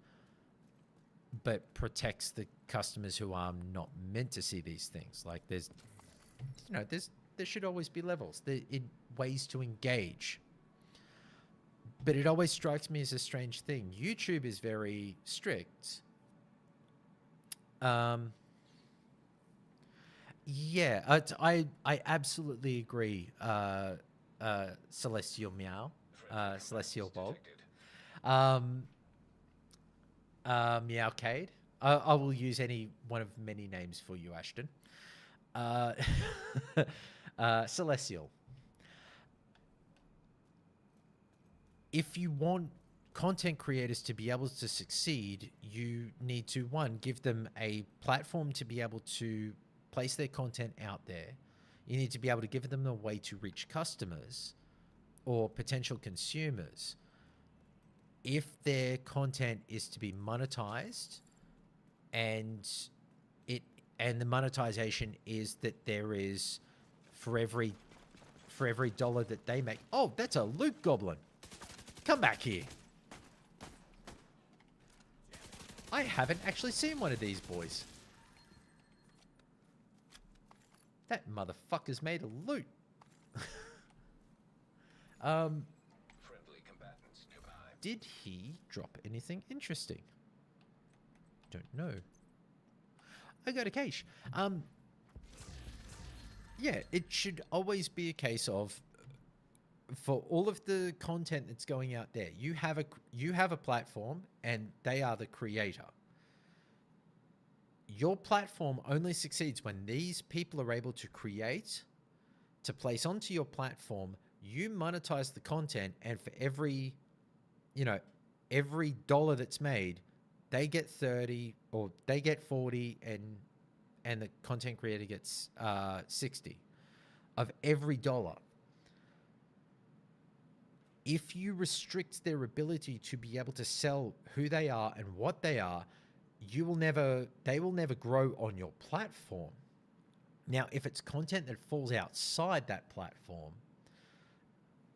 but protects the customers who are not meant to see these things. Like, there should always be levels, ways to engage. But it always strikes me as a strange thing. YouTube is very strict. Yeah, I absolutely agree. Celestial Meow, Celestial Bob, Meowcade. I will use any one of many names for you, Ashton. Celestial. If you want content creators to be able to succeed, you need to, one, give them a platform to be able to place their content out there. You need to be able to give them a way to reach customers or potential consumers. If their content is to be monetized, and the monetization is that there is, for every dollar that they make. Oh, that's a loot goblin. Come back here. I haven't actually seen one of these boys. That motherfucker's made a loot. Friendly combatants nearby. Did he drop anything interesting? Don't know. I got a cache. Yeah, it should always be a case of, for all of the content that's going out there, you have a platform and they are the creator. Your platform only succeeds when these people are able to create, to place onto your platform. You monetize the content, and for every dollar that's made, they get 30 or they get 40, and the content creator gets 60 of every dollar. If you restrict their ability to be able to sell who they are and what they are, they will never grow on your platform. Now, if it's content that falls outside that platform,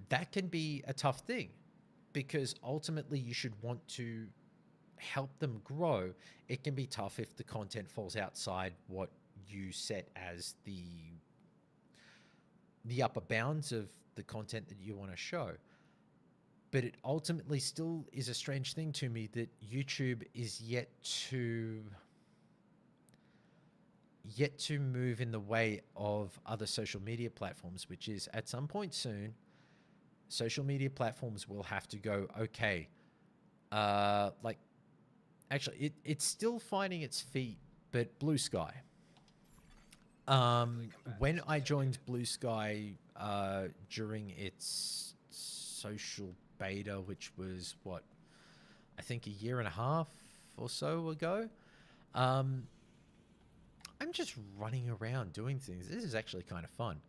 that can be a tough thing, because ultimately you should want to help them grow. It can be tough if the content falls outside what you set as the upper bounds of the content that you want to show. But it ultimately still is a strange thing to me that YouTube is yet to move in the way of other social media platforms, which is, at some point soon, social media platforms will have to go, okay, actually, it's still finding its feet, but Blue Sky. When I joined Blue Sky during its social beta, which was I think a year and a half or so ago. I'm just running around doing things. This is actually kind of fun.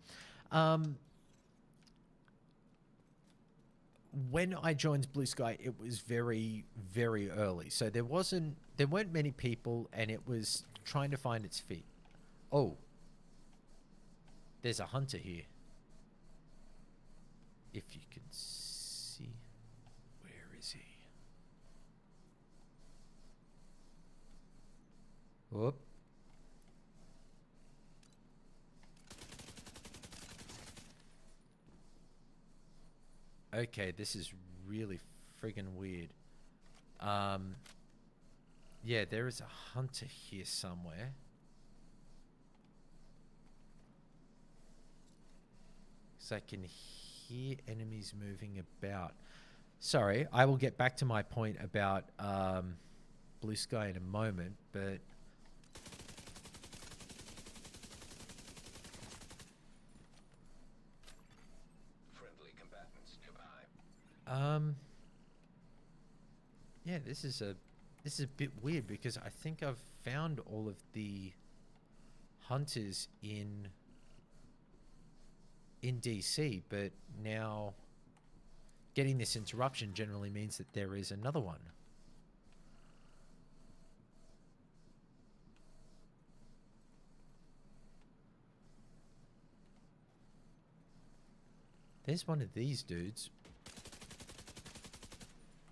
When I joined Blue Sky, it was very, very early. So there weren't many people, and it was trying to find its feet. Oh, there's a hunter here. If you can see, where is he? Whoop. Okay, this is really friggin' weird. Yeah, there is a hunter here somewhere. So I can hear enemies moving about. Sorry, I will get back to my point about Blue Sky in a moment, but friendly combatants nearby. Yeah, this is a bit weird because I think I've found all of the hunters in DC, but now getting this interruption generally means that there is another one. There's one of these dudes.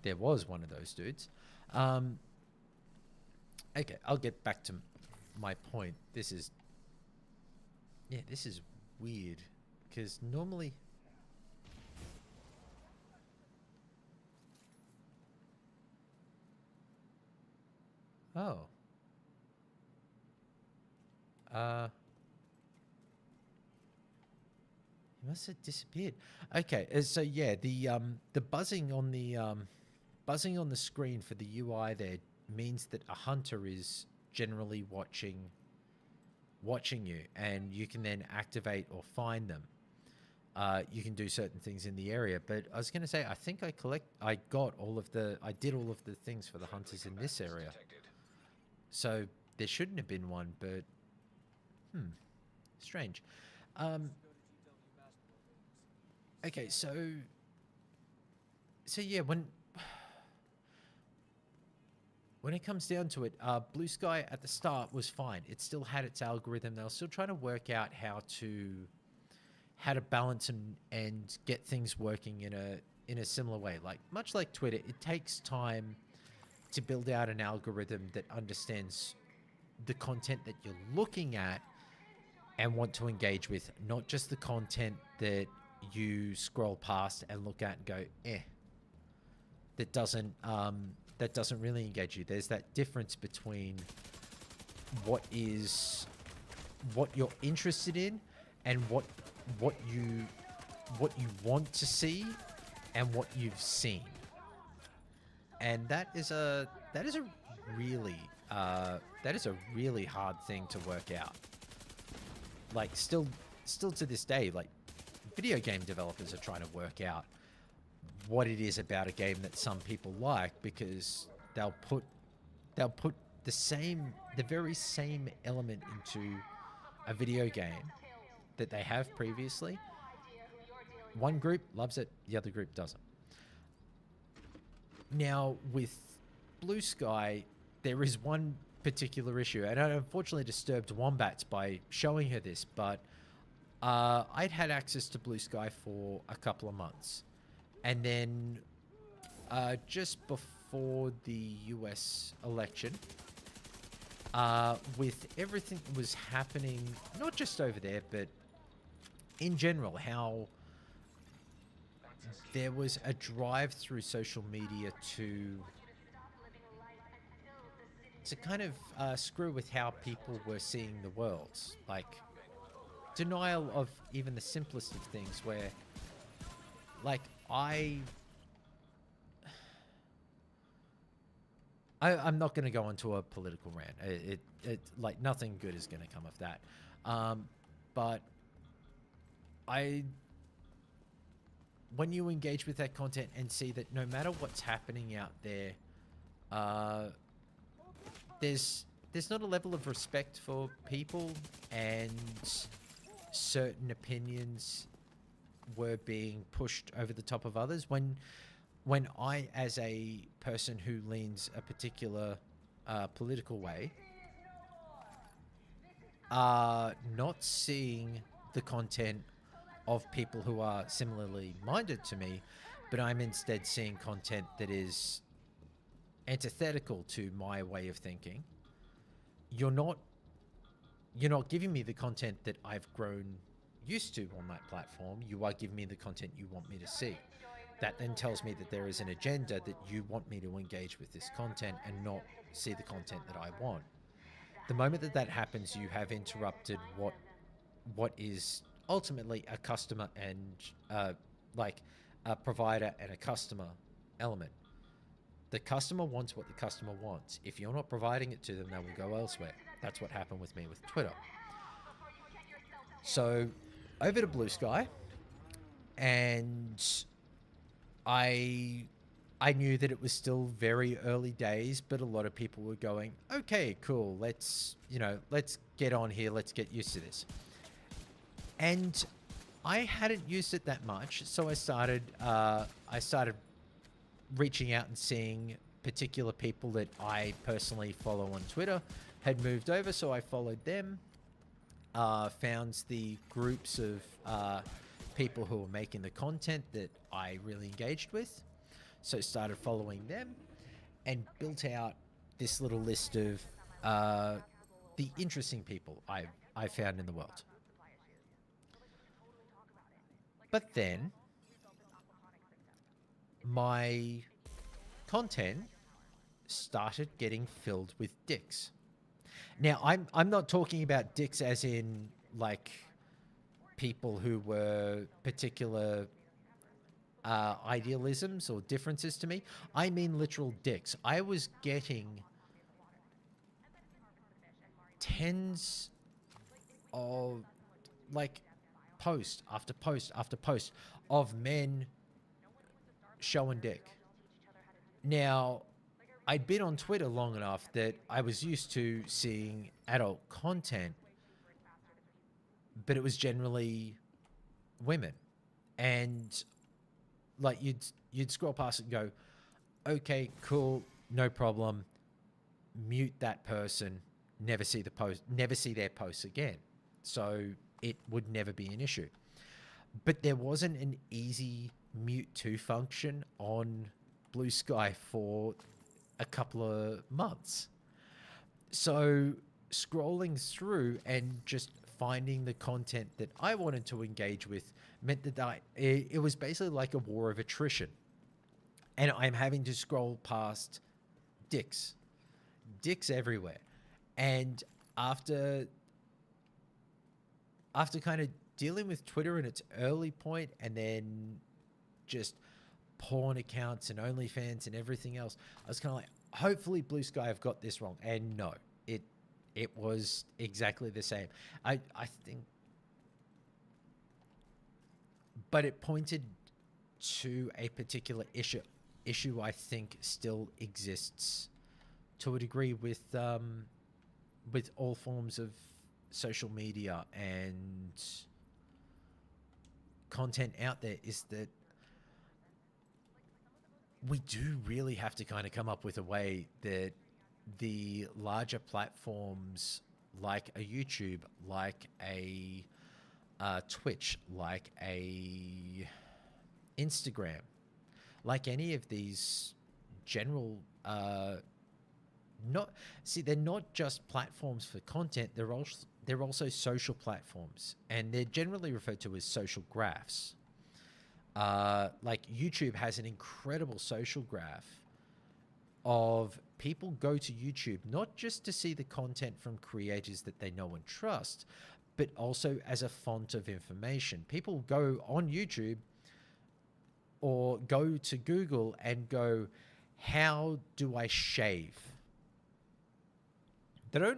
There was one of those dudes. Okay, I'll get back to my point. This is weird because normally oh he must have disappeared. Okay, so yeah, the buzzing on the screen for the UI there means that a hunter is generally watching you, and you can then activate or find them. You can do certain things in the area, but I was going to say, I think I did all of the things for the hunters in this area. So there shouldn't have been one, but strange. Okay, so yeah, when it comes down to it, Blue Sky at the start was fine. It still had its algorithm. They were still trying to work out how to balance and get things working in a similar way. Like much like Twitter, it takes time to build out an algorithm that understands the content that you're looking at and want to engage with, not just the content that you scroll past and look at and go, that doesn't really engage you. There's that difference between what you're interested in and what you want to see and what you've seen. And that is a really hard thing to work out. Like still to this day, like video game developers are trying to work out what it is about a game that some people like, because they'll put the very same element into a video game that they have previously. One group loves it, the other group doesn't. Now with Blue Sky, there is one particular issue, and I unfortunately disturbed Wombats by showing her this, but I'd had access to Blue Sky for a couple of months. And then just before the US election, with everything that was happening, not just over there, but in general, how there was a drive through social media to kind of screw with how people were seeing the world. Like, denial of even the simplest of things, where, like, I'm not going to go into a political rant. It like, nothing good is going to come of that. But when you engage with that content and see that no matter what's happening out there, there's not a level of respect for people, and certain opinions were being pushed over the top of others. When I, as a person who leans a particular political way, are not seeing the content of people who are similarly minded to me, but I'm instead seeing content that is antithetical to my way of thinking, you're not giving me the content that I've grown used to on that platform. You are giving me the content you want me to see. That then tells me that there is an agenda, that you want me to engage with this content and not see the content that I want. The moment that that happens, you have interrupted what is ultimately a customer and like a provider and a customer element. The customer wants what the customer wants. If you're not providing it to them, they will go elsewhere. That's what happened with me with Twitter. So over to Blue Sky, and I knew that it was still very early days, but a lot of people were going, okay, cool, let's get on here, let's get used to this. And I hadn't used it that much, so I started reaching out and seeing particular people that I personally follow on Twitter had moved over, so I followed them. Found the groups of people who were making the content that I really engaged with, so started following them and built out this little list of the interesting people I found in the world. But then my content started getting filled with dicks. Now, I'm not talking about dicks as in like people who were particular idealisms or differences to me. I mean literal dicks. I was getting tens of like post after post after post of men showing dick. Now, I'd been on Twitter long enough that I was used to seeing adult content, but it was generally women. And like you'd scroll past it and go, okay, cool, no problem. Mute that person, never see their posts again. So it would never be an issue. But there wasn't an easy mute to function on Blue Sky for a couple of months. So scrolling through and just finding the content that I wanted to engage with meant that it was basically like a war of attrition. And I'm having to scroll past dicks everywhere. And after kind of dealing with Twitter in its early point, and then just porn accounts and OnlyFans and everything else, I was kind of like, hopefully Blue Sky have got this wrong. And no, it was exactly the same. I think, but it pointed to a particular issue I think still exists to a degree with all forms of social media and content out there, is that we do really have to kind of come up with a way that the larger platforms like a YouTube, like a Twitch, like a Instagram, like any of these general they're not just platforms for content, they're also social platforms, and they're generally referred to as social graphs. Like YouTube has an incredible social graph of people go to YouTube not just to see the content from creators that they know and trust, but also as a font of information. People go on YouTube or go to Google and go, how do I shave? They're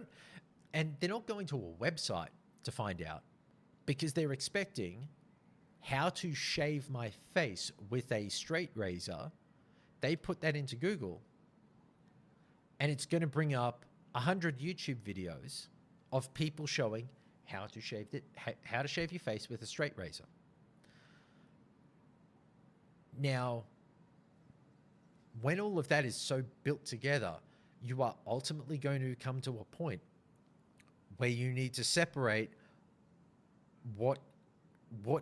not going to a website to find out, because they're expecting how to shave my face with a straight razor. They put that into Google, and it's going to bring up 100 YouTube videos of people showing how to shave how to shave your face with a straight razor. Now, when all of that is so built together, you are ultimately going to come to a point where you need to separate what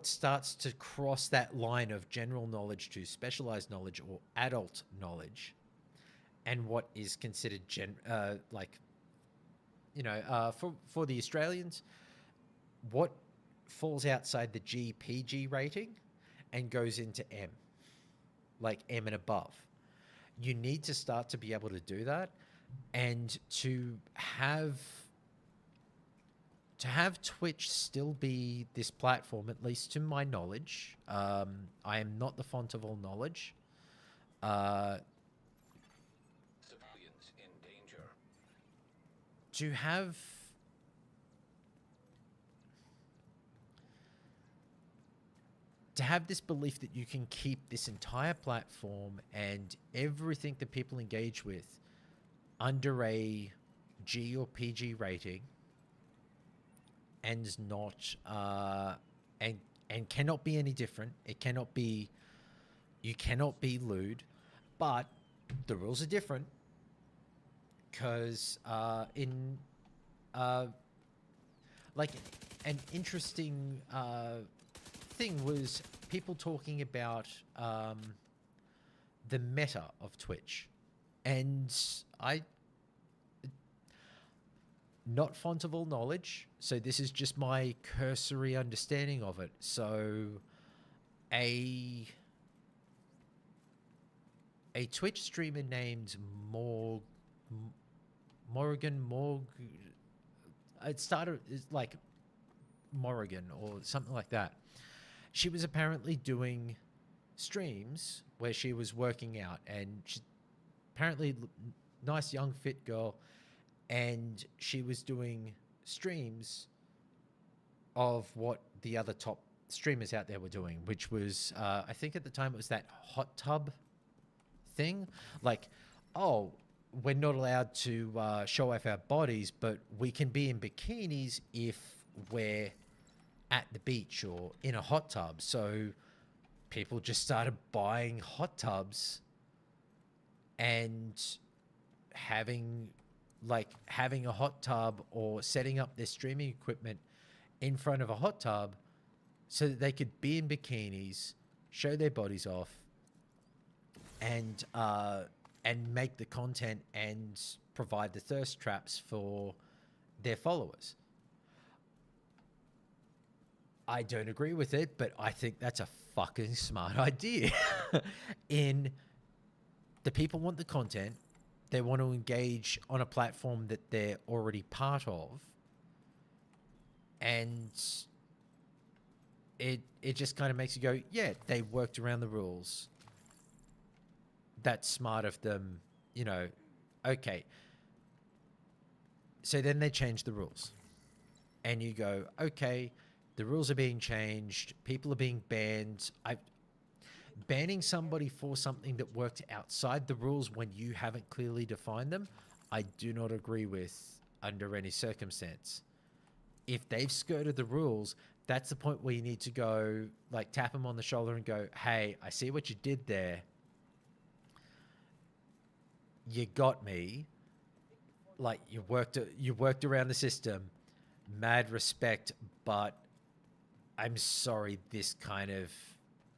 starts to cross that line of general knowledge to specialized knowledge or adult knowledge, and what is considered for the Australians, what falls outside the GPG rating and goes into M, like M and above. You need to start to be able to do that, and to have Twitch still be this platform, at least to my knowledge. I am not the font of all knowledge. Civilians in danger. To have this belief that you can keep this entire platform and everything that people engage with under a G or PG rating, and not and cannot be any different. It cannot be, you cannot be lewd, but the rules are different, because like an interesting thing was people talking about the meta of Twitch, and not font of all knowledge, so this is just my cursory understanding of it. So a Twitch streamer named it started like Morrigan or something like that. She was apparently doing streams where she was working out, and she apparently nice young fit girl, and she was doing streams of what the other top streamers out there were doing, which was I think at the time it was that hot tub thing, like, oh, we're not allowed to show off our bodies, but we can be in bikinis if we're at the beach or in a hot tub. So people just started buying hot tubs and having a hot tub, or setting up their streaming equipment in front of a hot tub so that they could be in bikinis, show their bodies off, and make the content and provide the thirst traps for their followers. I don't agree with it, but I think that's a fucking smart idea. The people want the content, they want to engage on a platform that they're already part of, and it just kind of makes you go, yeah, they worked around the rules. That's smart of them, okay. So then they change the rules, and you go, okay, the rules are being changed, people are being banned. Banning somebody for something that worked outside the rules when you haven't clearly defined them, I do not agree with under any circumstance. If they've skirted the rules, that's the point where you need to go, like, tap them on the shoulder and go, hey, I see what you did there. You got me. Like, you worked around the system. Mad respect, but I'm sorry,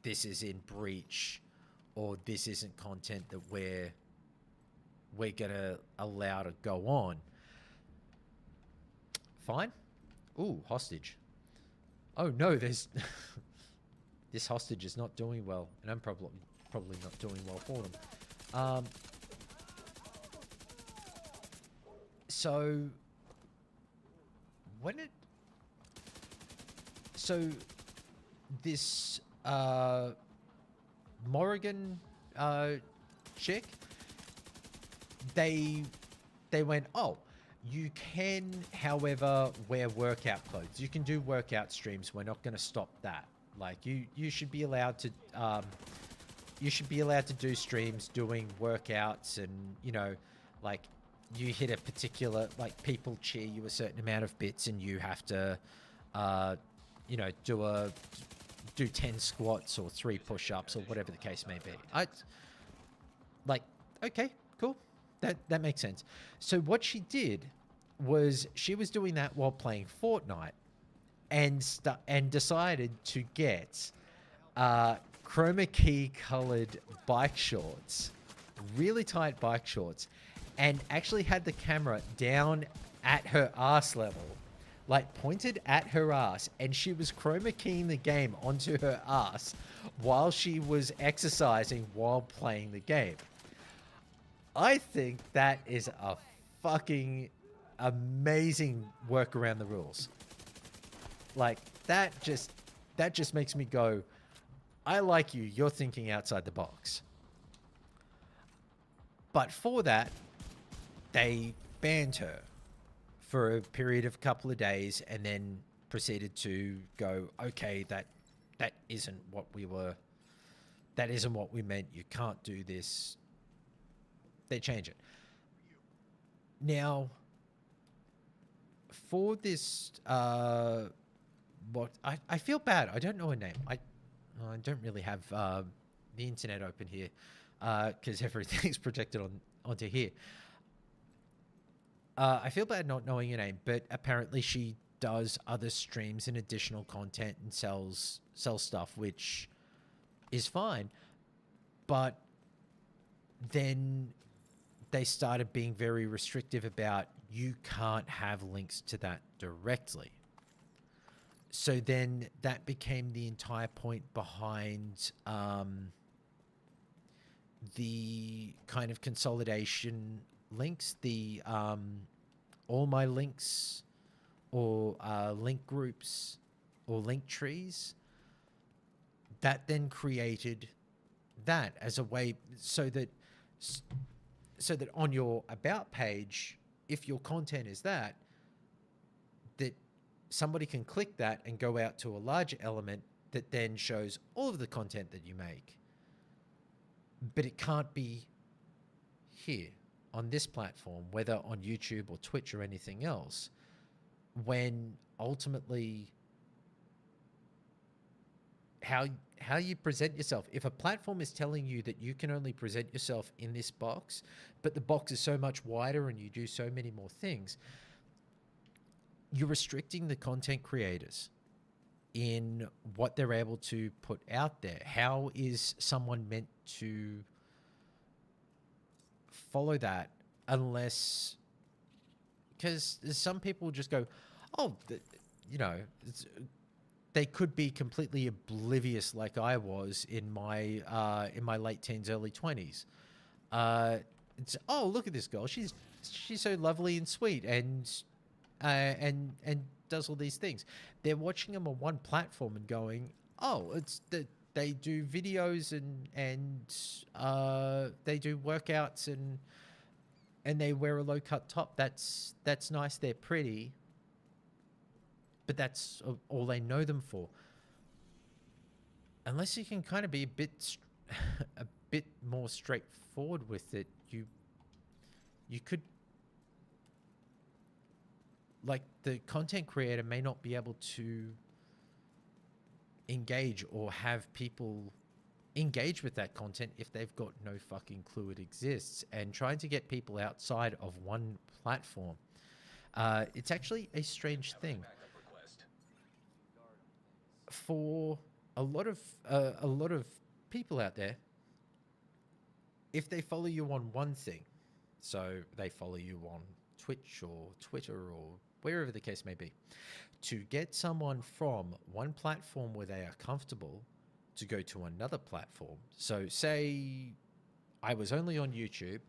this is in breach, or this isn't content that we're gonna allow to go on. Fine. Ooh, hostage. Oh no, there's this hostage is not doing well, and I'm probably not doing well for them. So this Morrigan chick, they went, oh, you can, however, wear workout clothes. You can do workout streams. We're not going to stop that. Like, you should be allowed to do streams doing workouts, and like you hit a particular, like, people cheer you a certain amount of bits, and you have to, you know, do 10 squats or 3 push-ups or whatever the case may be. Like, okay, cool, that makes sense. So what she did was she was doing that while playing Fortnite, and decided to get chroma key colored bike shorts, really tight bike shorts, and actually had the camera down at her ass level, like pointed at her ass, and she was chroma keying the game onto her ass while she was exercising while playing the game. I think that is a fucking amazing work around the rules. Like, that just makes me go, I like you. You're thinking outside the box. But for that, they banned her for a period of a couple of days, and then proceeded to go, okay, that isn't what we were. That isn't what we meant. You can't do this. They change it. Now, for this, what I feel bad. I don't know her name. I don't really have the internet open here because everything's projected onto here. I feel bad not knowing her name, but apparently she does other streams and additional content and sells stuff, which is fine. But then they started being very restrictive about, you can't have links to that directly. So then that became the entire point behind the kind of consolidation links, the all my links, or link groups, or link trees. That then created that as a way so that on your about page, if your content is that somebody can click that and go out to a larger element that then shows all of the content that you make. But it can't be here on this platform, whether on YouTube or Twitch or anything else, when ultimately how you present yourself. If a platform is telling you that you can only present yourself in this box, but the box is so much wider and you do so many more things, you're restricting the content creators in what they're able to put out there. How is someone meant to follow that unless... Because some people just go, oh, you know, they could be completely oblivious like I was in my late teens, early 20s. It's, oh, look at this girl. She's so lovely and sweet and does all these things. They're watching them on one platform and going, oh, it's that they do videos and they do workouts and they wear a low cut top. That's nice. They're pretty, but that's all they know them for. Unless you can kind of be a bit more straightforward with it, you could, like, the content creator may not be able to engage or have people engage with that content if they've got no fucking clue it exists. And trying to get people outside of one platform, it's actually a strange thing. For a lot of people out there, if they follow you on one thing, so they follow you on Twitch or Twitter or wherever the case may be, to get someone from one platform where they are comfortable to go to another platform. So say I was only on YouTube,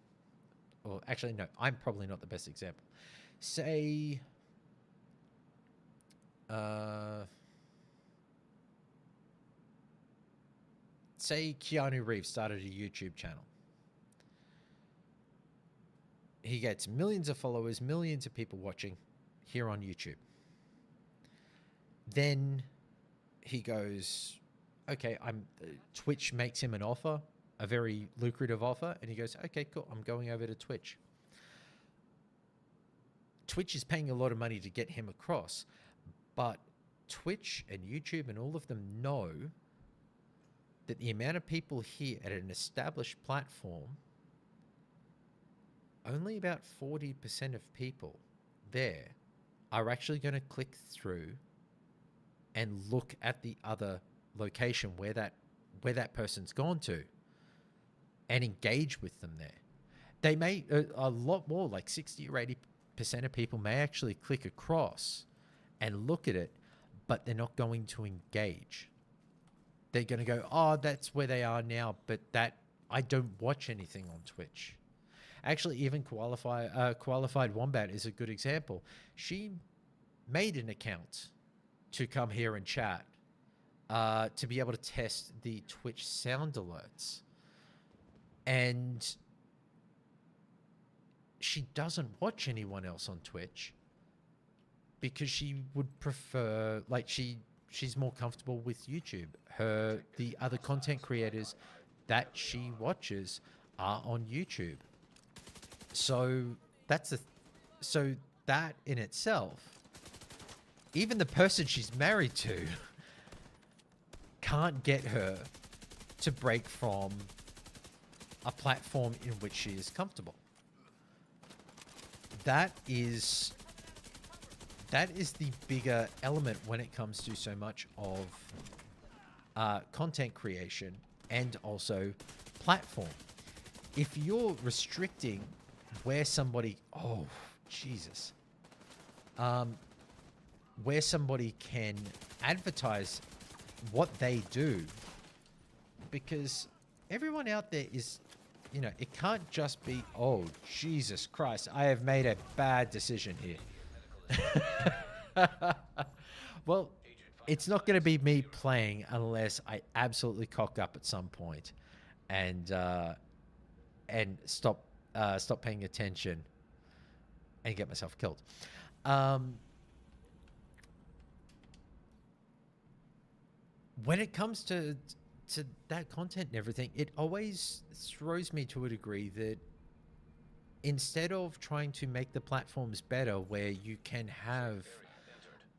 or actually no, I'm probably not the best example. Say Keanu Reeves started a YouTube channel. He gets millions of followers, millions of people watching here on YouTube. Then he goes, okay, Twitch makes him an offer, a very lucrative offer, and he goes, okay, cool, I'm going over to Twitch. Twitch is paying a lot of money to get him across, but Twitch and YouTube and all of them know that the amount of people here at an established platform, only about 40% of people there are actually going to click through and look at the other location where that person's gone to and engage with them there. They may, a lot more, like 60 or 80% of people may actually click across and look at it, but they're not going to engage. They're going to go, oh, that's where they are now, but that I don't watch anything on Twitch. Actually, even Qualified Wombat is a good example. She made an account to come here and chat, to be able to test the Twitch sound alerts. And she doesn't watch anyone else on Twitch because she would prefer, like, she's more comfortable with YouTube. The other content creators that she watches are on YouTube. So so that in itself, even the person she's married to can't get her to break from a platform in which she is comfortable. That is the bigger element when it comes to so much of content creation and also platform. If you're restricting where somebody, oh, Jesus, where somebody can advertise what they do, because everyone out there is, you know, it can't just be, oh, Jesus Christ, I have made a bad decision here. Well, it's not going to be me playing unless I absolutely cock up at some point and stop paying attention and get myself killed. When it comes to that content and everything, it always throws me to a degree that instead of trying to make the platforms better where you can have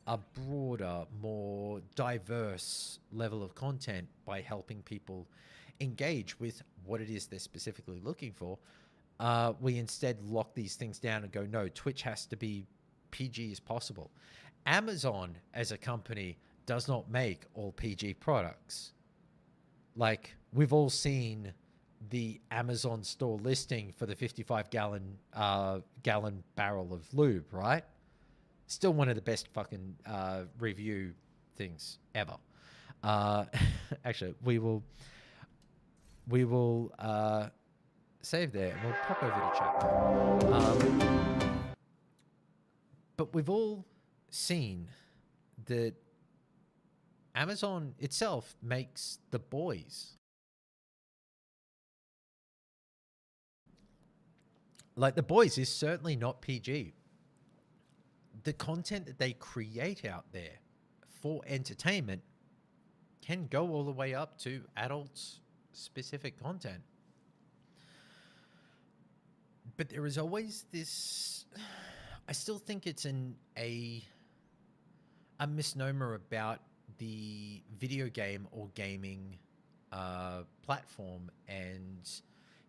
a broader, more diverse level of content by helping people engage with what it is they're specifically looking for, we instead lock these things down and go, no, Twitch has to be PG as possible. Amazon as a company does not make all PG products. Like, we've all seen the Amazon store listing for the 55-gallon barrel of lube, right? Still one of the best fucking review things ever. Actually, we will save there and we'll pop over to chat. But we've all seen that Amazon itself makes The Boys. Like, The Boys is certainly not PG. The content that they create out there for entertainment can go all the way up to adult-specific content. But there is always this... I still think it's a misnomer about the video game or gaming platform and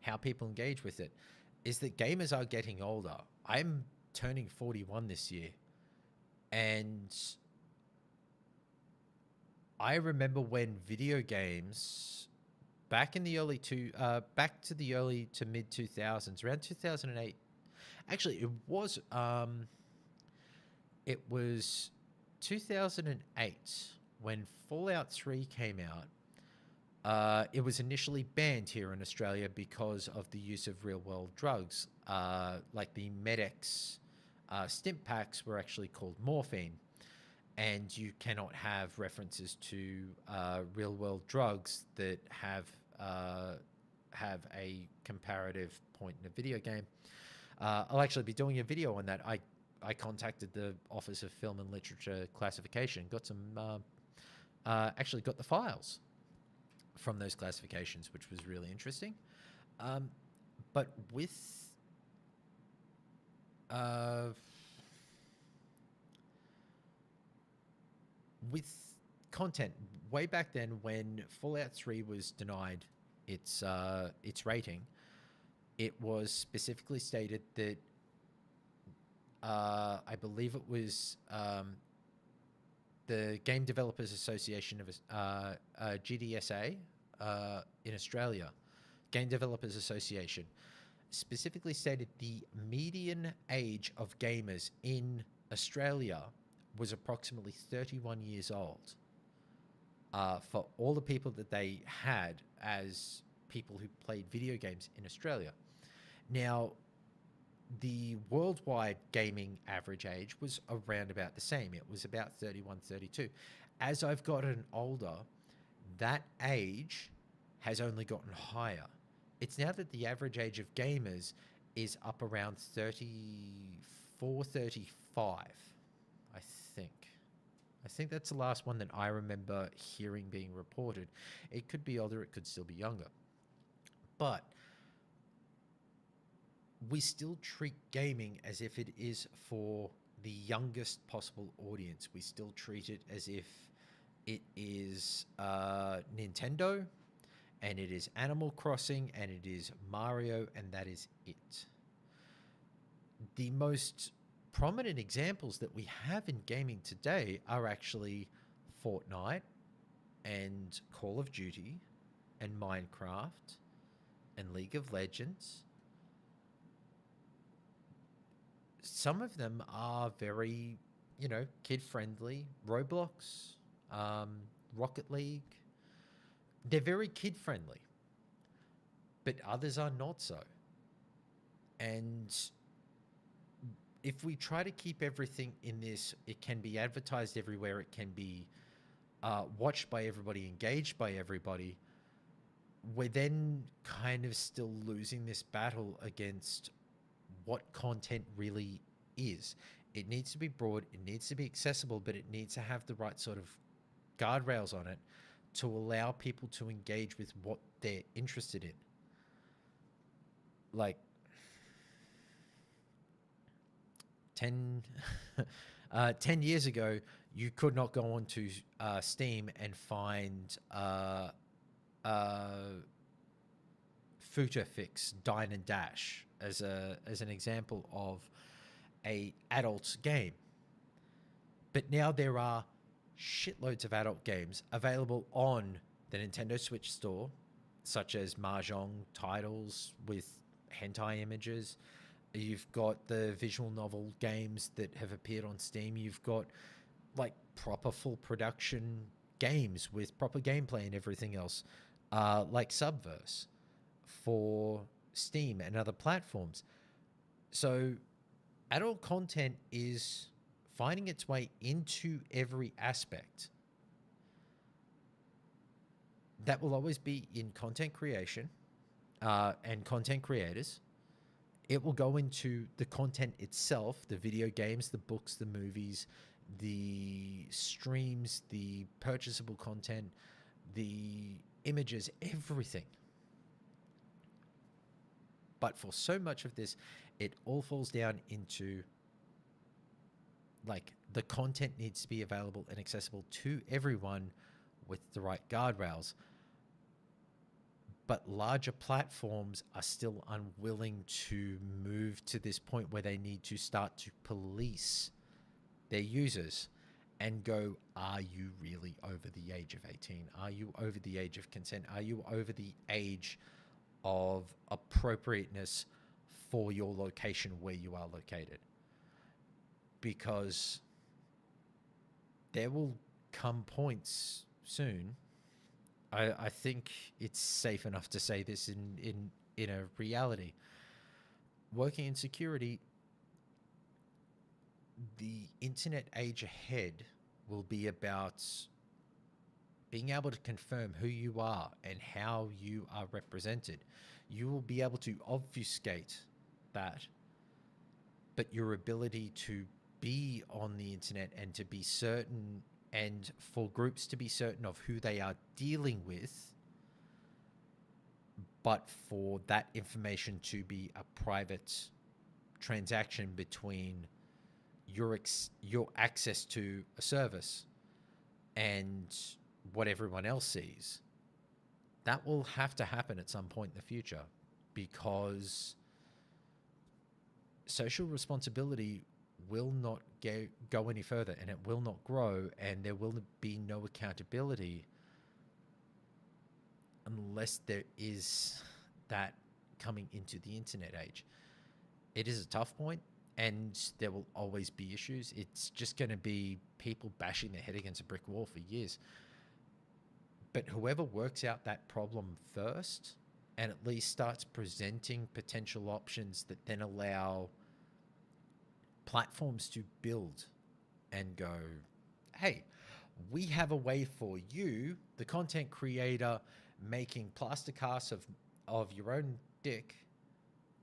how people engage with it, is that gamers are getting older. I'm turning 41 this year, and I remember when video games back in the early back to the early to mid 2000s, around 2008. Actually, it was 2008 when Fallout 3 came out. It was initially banned here in Australia because of the use of real-world drugs. Like the Med-X stimp packs were actually called morphine, and you cannot have references to real-world drugs that have a comparative point in a video game. I'll actually be doing a video on that. I contacted the Office of Film and Literature Classification, got some, actually got the files from those classifications, which was really interesting. But with with content way back then when Fallout 3 was denied its rating, it was specifically stated that I believe it was the Game Developers Association of GDSA in Australia, Game Developers Association, specifically stated the median age of gamers in Australia was approximately 31 years old for all the people that they had as people who played video games in Australia. Now, the worldwide gaming average age was around about the same. It was about 31, 32. As I've gotten older, that age has only gotten higher. It's now that the average age of gamers is up around 34, 35, I think. I think that's the last one that I remember hearing being reported. It could be older, it could still be younger. But we still treat gaming as if it is for the youngest possible audience. We still treat it as if it is Nintendo, and it is Animal Crossing, and it is Mario, and that is it. The most prominent examples that we have in gaming today are actually Fortnite and Call of Duty and Minecraft and League of Legends. Some of them are very, kid-friendly. Roblox, Rocket League. They're very kid-friendly. But others are not so. And if we try to keep everything in this, it can be advertised everywhere. It can be watched by everybody, engaged by everybody. We're then kind of still losing this battle against what content really is. It needs to be broad, it needs to be accessible, but it needs to have the right sort of guardrails on it to allow people to engage with what they're interested in. Like 10 years ago, you could not go onto Steam and find Future Fix Dine and Dash as an example of a adult game. But now there are shitloads of adult games available on the Nintendo Switch store, such as mahjong titles with hentai images. You've got the visual novel games that have appeared on Steam. You've got like proper full production games with proper gameplay and everything else, like Subverse for Steam and other platforms. So adult content is finding its way into every aspect. That will always be in content creation and content creators. It will go into the content itself, the video games, the books, the movies, the streams, the purchasable content, the images, everything. But for so much of this, it all falls down into like the content needs to be available and accessible to everyone with the right guardrails. But larger platforms are still unwilling to move to this point where they need to start to police their users and go, are you really over the age of 18? Are you over the age of consent? Are you over the age of appropriateness for your location where you are located? Because there will come points soon. I think it's safe enough to say this in a reality. Working in security, the internet age ahead will be about being able to confirm who you are and how you are represented. You will be able to obfuscate that, but your ability to be on the internet and to be certain, and for groups to be certain of who they are dealing with, but for that information to be a private transaction between your access to a service and what everyone else sees, that will have to happen at some point in the future, because social responsibility will not go any further, and it will not grow, and there will be no accountability unless there is that coming into the internet age. It is a tough point, and there will always be issues. It's just going to be people bashing their head against a brick wall for years. But whoever works out that problem first and at least starts presenting potential options that then allow platforms to build and go, hey, we have a way for you, the content creator, making plaster casts of your own dick,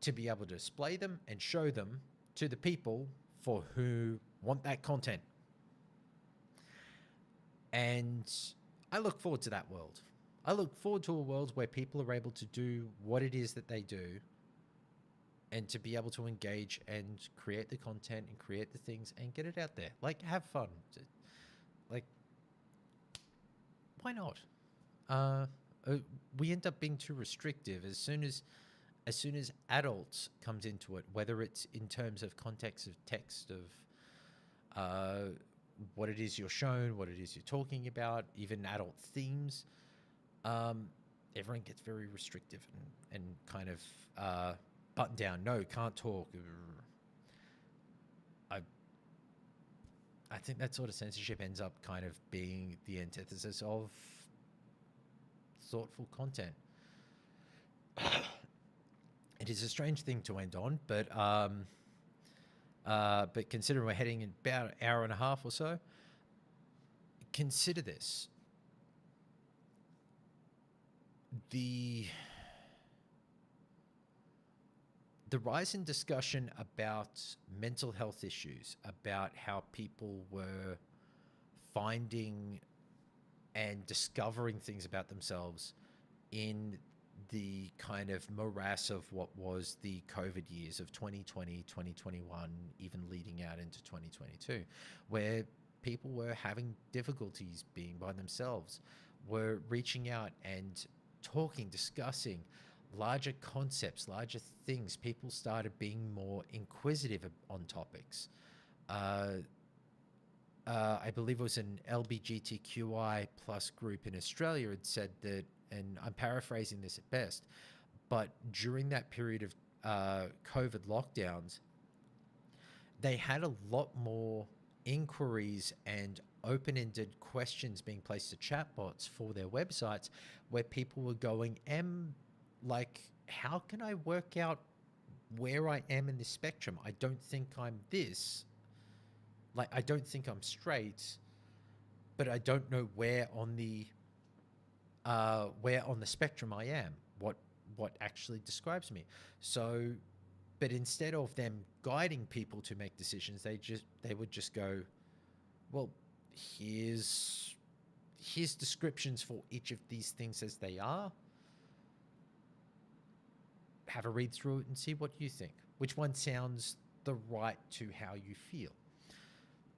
to be able to display them and show them to the people for who want that content. And I look forward to that world. I look forward to a world where people are able to do what it is that they do, and to be able to engage and create the content and create the things and get it out there. Like, have fun. Like, why not? We end up being too restrictive as soon as adults comes into it, whether it's in terms of context of text of what it is you're shown, what it is you're talking about, even adult themes. Everyone gets very restrictive and kind of button down. No, can't talk. I think that sort of censorship ends up kind of being the antithesis of thoughtful content. It is a strange thing to end on, but considering we're heading in about an hour and a half or so, consider this. The rise in discussion about mental health issues, about how people were finding and discovering things about themselves in the kind of morass of what was the COVID years of 2020, 2021, even leading out into 2022, where people were having difficulties being by themselves, were reaching out and talking, discussing larger concepts, larger things. People started being more inquisitive on topics. I believe it was an LGBTQI plus group in Australia had said that, and I'm paraphrasing this at best, but during that period of COVID lockdowns, they had a lot more inquiries and open-ended questions being placed to chatbots for their websites, where people were going, like, how can I work out where I am in the spectrum? I don't think I'm this. Like, I don't think I'm straight, but I don't know where on the spectrum I am. What actually describes me? So, but instead of them guiding people to make decisions, they would just go, well, here's descriptions for each of these things as they are. Have a read through it and see what you think. Which one sounds the right to how you feel?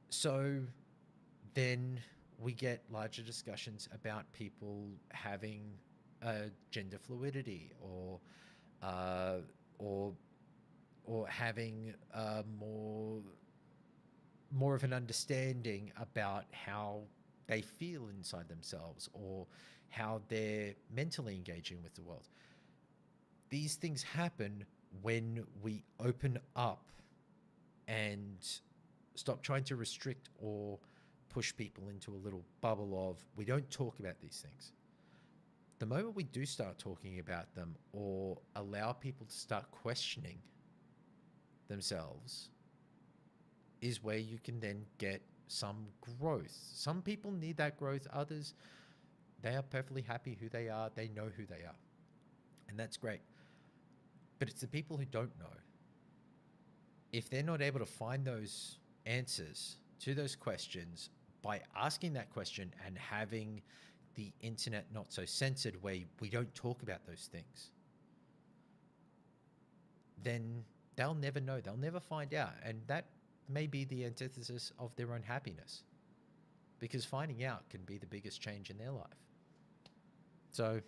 So then we get larger discussions about people having gender fluidity, or having more of an understanding about how they feel inside themselves, or how they're mentally engaging with the world. These things happen when we open up and stop trying to restrict or push people into a little bubble of, we don't talk about these things. The moment we do start talking about them, or allow people to start questioning themselves, is where you can then get some growth. Some people need that growth. Others, they are perfectly happy who they are. They know who they are. And that's great. But it's the people who don't know. If they're not able to find those answers to those questions by asking that question and having the internet not so censored, where we don't talk about those things, then they'll never know. They'll never find out. And that may be the antithesis of their own happiness. because finding out can be the biggest change in their life. So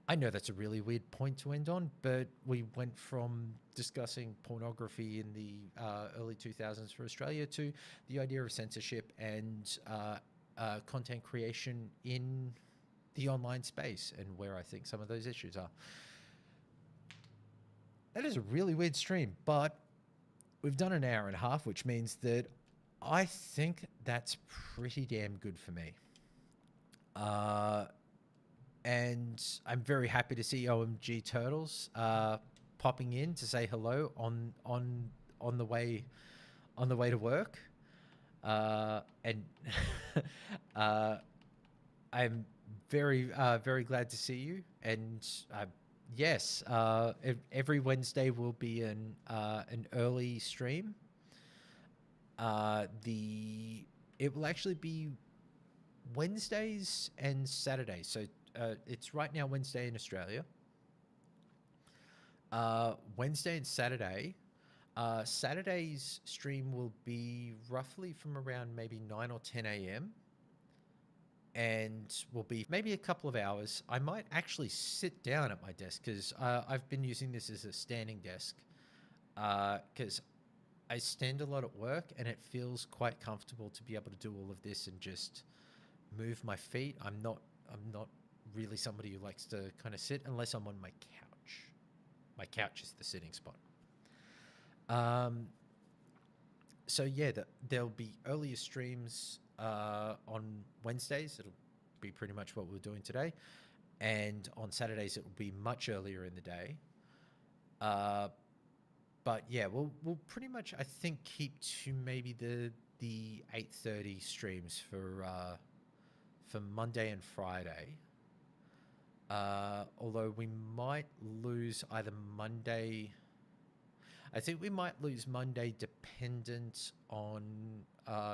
I know that's a really weird point to end on, but we went from discussing pornography in the early 2000s for Australia to the idea of censorship and content creation in the online space and where I think some of those issues are. That is a really weird stream, but we've done an hour and a half, which means that I think that's pretty damn good for me. And I'm very happy to see OMG Turtles popping in to say hello on the way to work. And I'm very glad to see you. And yes, every Wednesday will be an early stream. It will actually be Wednesdays and Saturdays. So it's right now Wednesday in Australia. Wednesday and Saturday. Saturday's stream will be roughly from around maybe 9 or 10 a.m. and will be maybe a couple of hours. I might actually sit down at my desk because I've been using this as a standing desk because I stand a lot at work and it feels quite comfortable to be able to do all of this and just move my feet. I'm not really somebody who likes to kind of sit unless I'm on my couch. My couch is the sitting spot. So yeah, there'll be earlier streams on Wednesdays. It'll be pretty much what we're doing today, and on Saturdays it will be much earlier in the day. But yeah, we'll pretty much I think keep to maybe the 8:30 streams for Monday and Friday. Although we might lose either Monday. I think we might lose Monday dependent on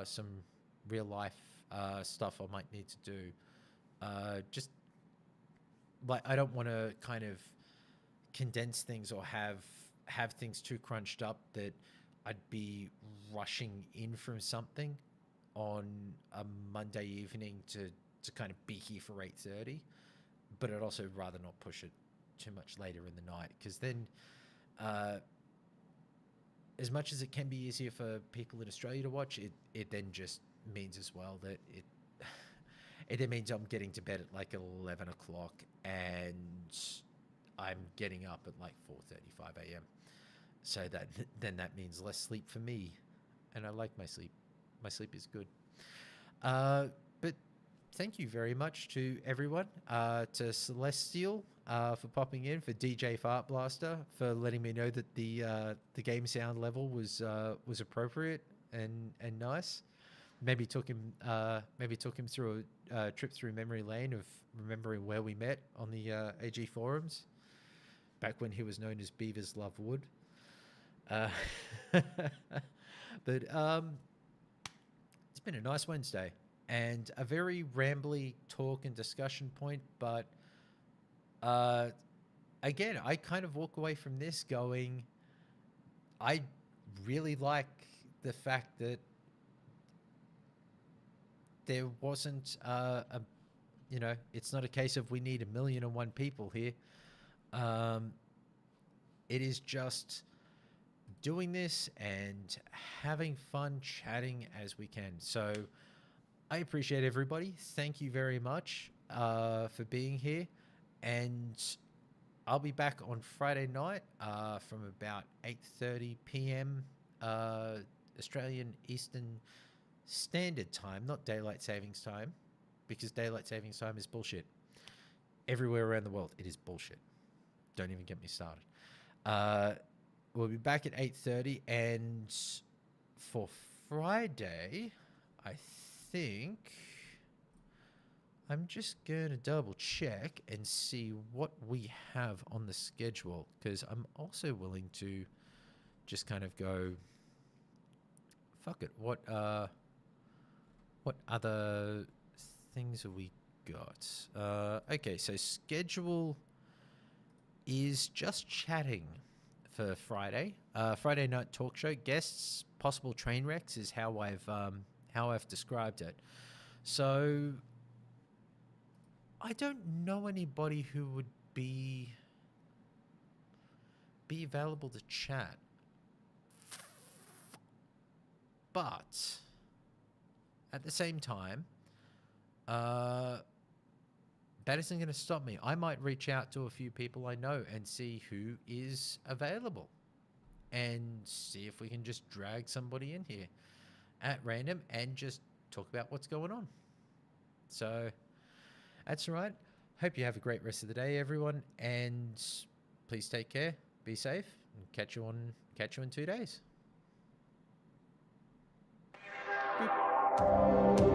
some real life stuff I might need to do. Just like I don't want to kind of condense things or have things too crunched up that I'd be rushing in from something on a Monday evening to kind of be here for 8:30. But I'd also rather not push it too much later in the night because then as much as it can be easier for people in Australia to watch, it then just means as well that it then means I'm getting to bed at like 11 o'clock and I'm getting up at like 4:35 a.m. So that means less sleep for me, and I like my sleep. My sleep is good. But thank you very much to everyone, to Celestial for popping in, for DJ Fart Blaster for letting me know that the game sound level was appropriate and nice. Maybe took him through a trip through memory lane of remembering where we met on the AG forums back when he was known as Beavers Love Wood. But it's been a nice Wednesday and a very rambly talk and discussion point, but again, I kind of walk away from this going, I really like the fact that there wasn't it's not a case of we need 1,000,001 people here. It is just doing this and having fun chatting as we can. So I appreciate everybody. Thank you very much for being here. And I'll be back on Friday night from about 8:30 p.m. Australian Eastern Standard Time, not Daylight Savings Time, because Daylight Savings Time is bullshit. Everywhere around the world, it is bullshit. Don't even get me started. We'll be back at 8:30, and for Friday, I think I'm just going to double check and see what we have on the schedule, because I'm also willing to just kind of go, fuck it, what other things have we got? Okay, so schedule is just chatting for Friday. Friday night talk show, guests, possible train wrecks is how I've how I've described it. So I don't know anybody who would be available to chat. But at the same time, that isn't going to stop me. I might reach out to a few people I know and see who is available and see if we can just drag somebody in here at random and just talk about what's going on. So that's right. Hope you have a great rest of the day, everyone, and please take care, be safe, and catch you in 2 days. Boop.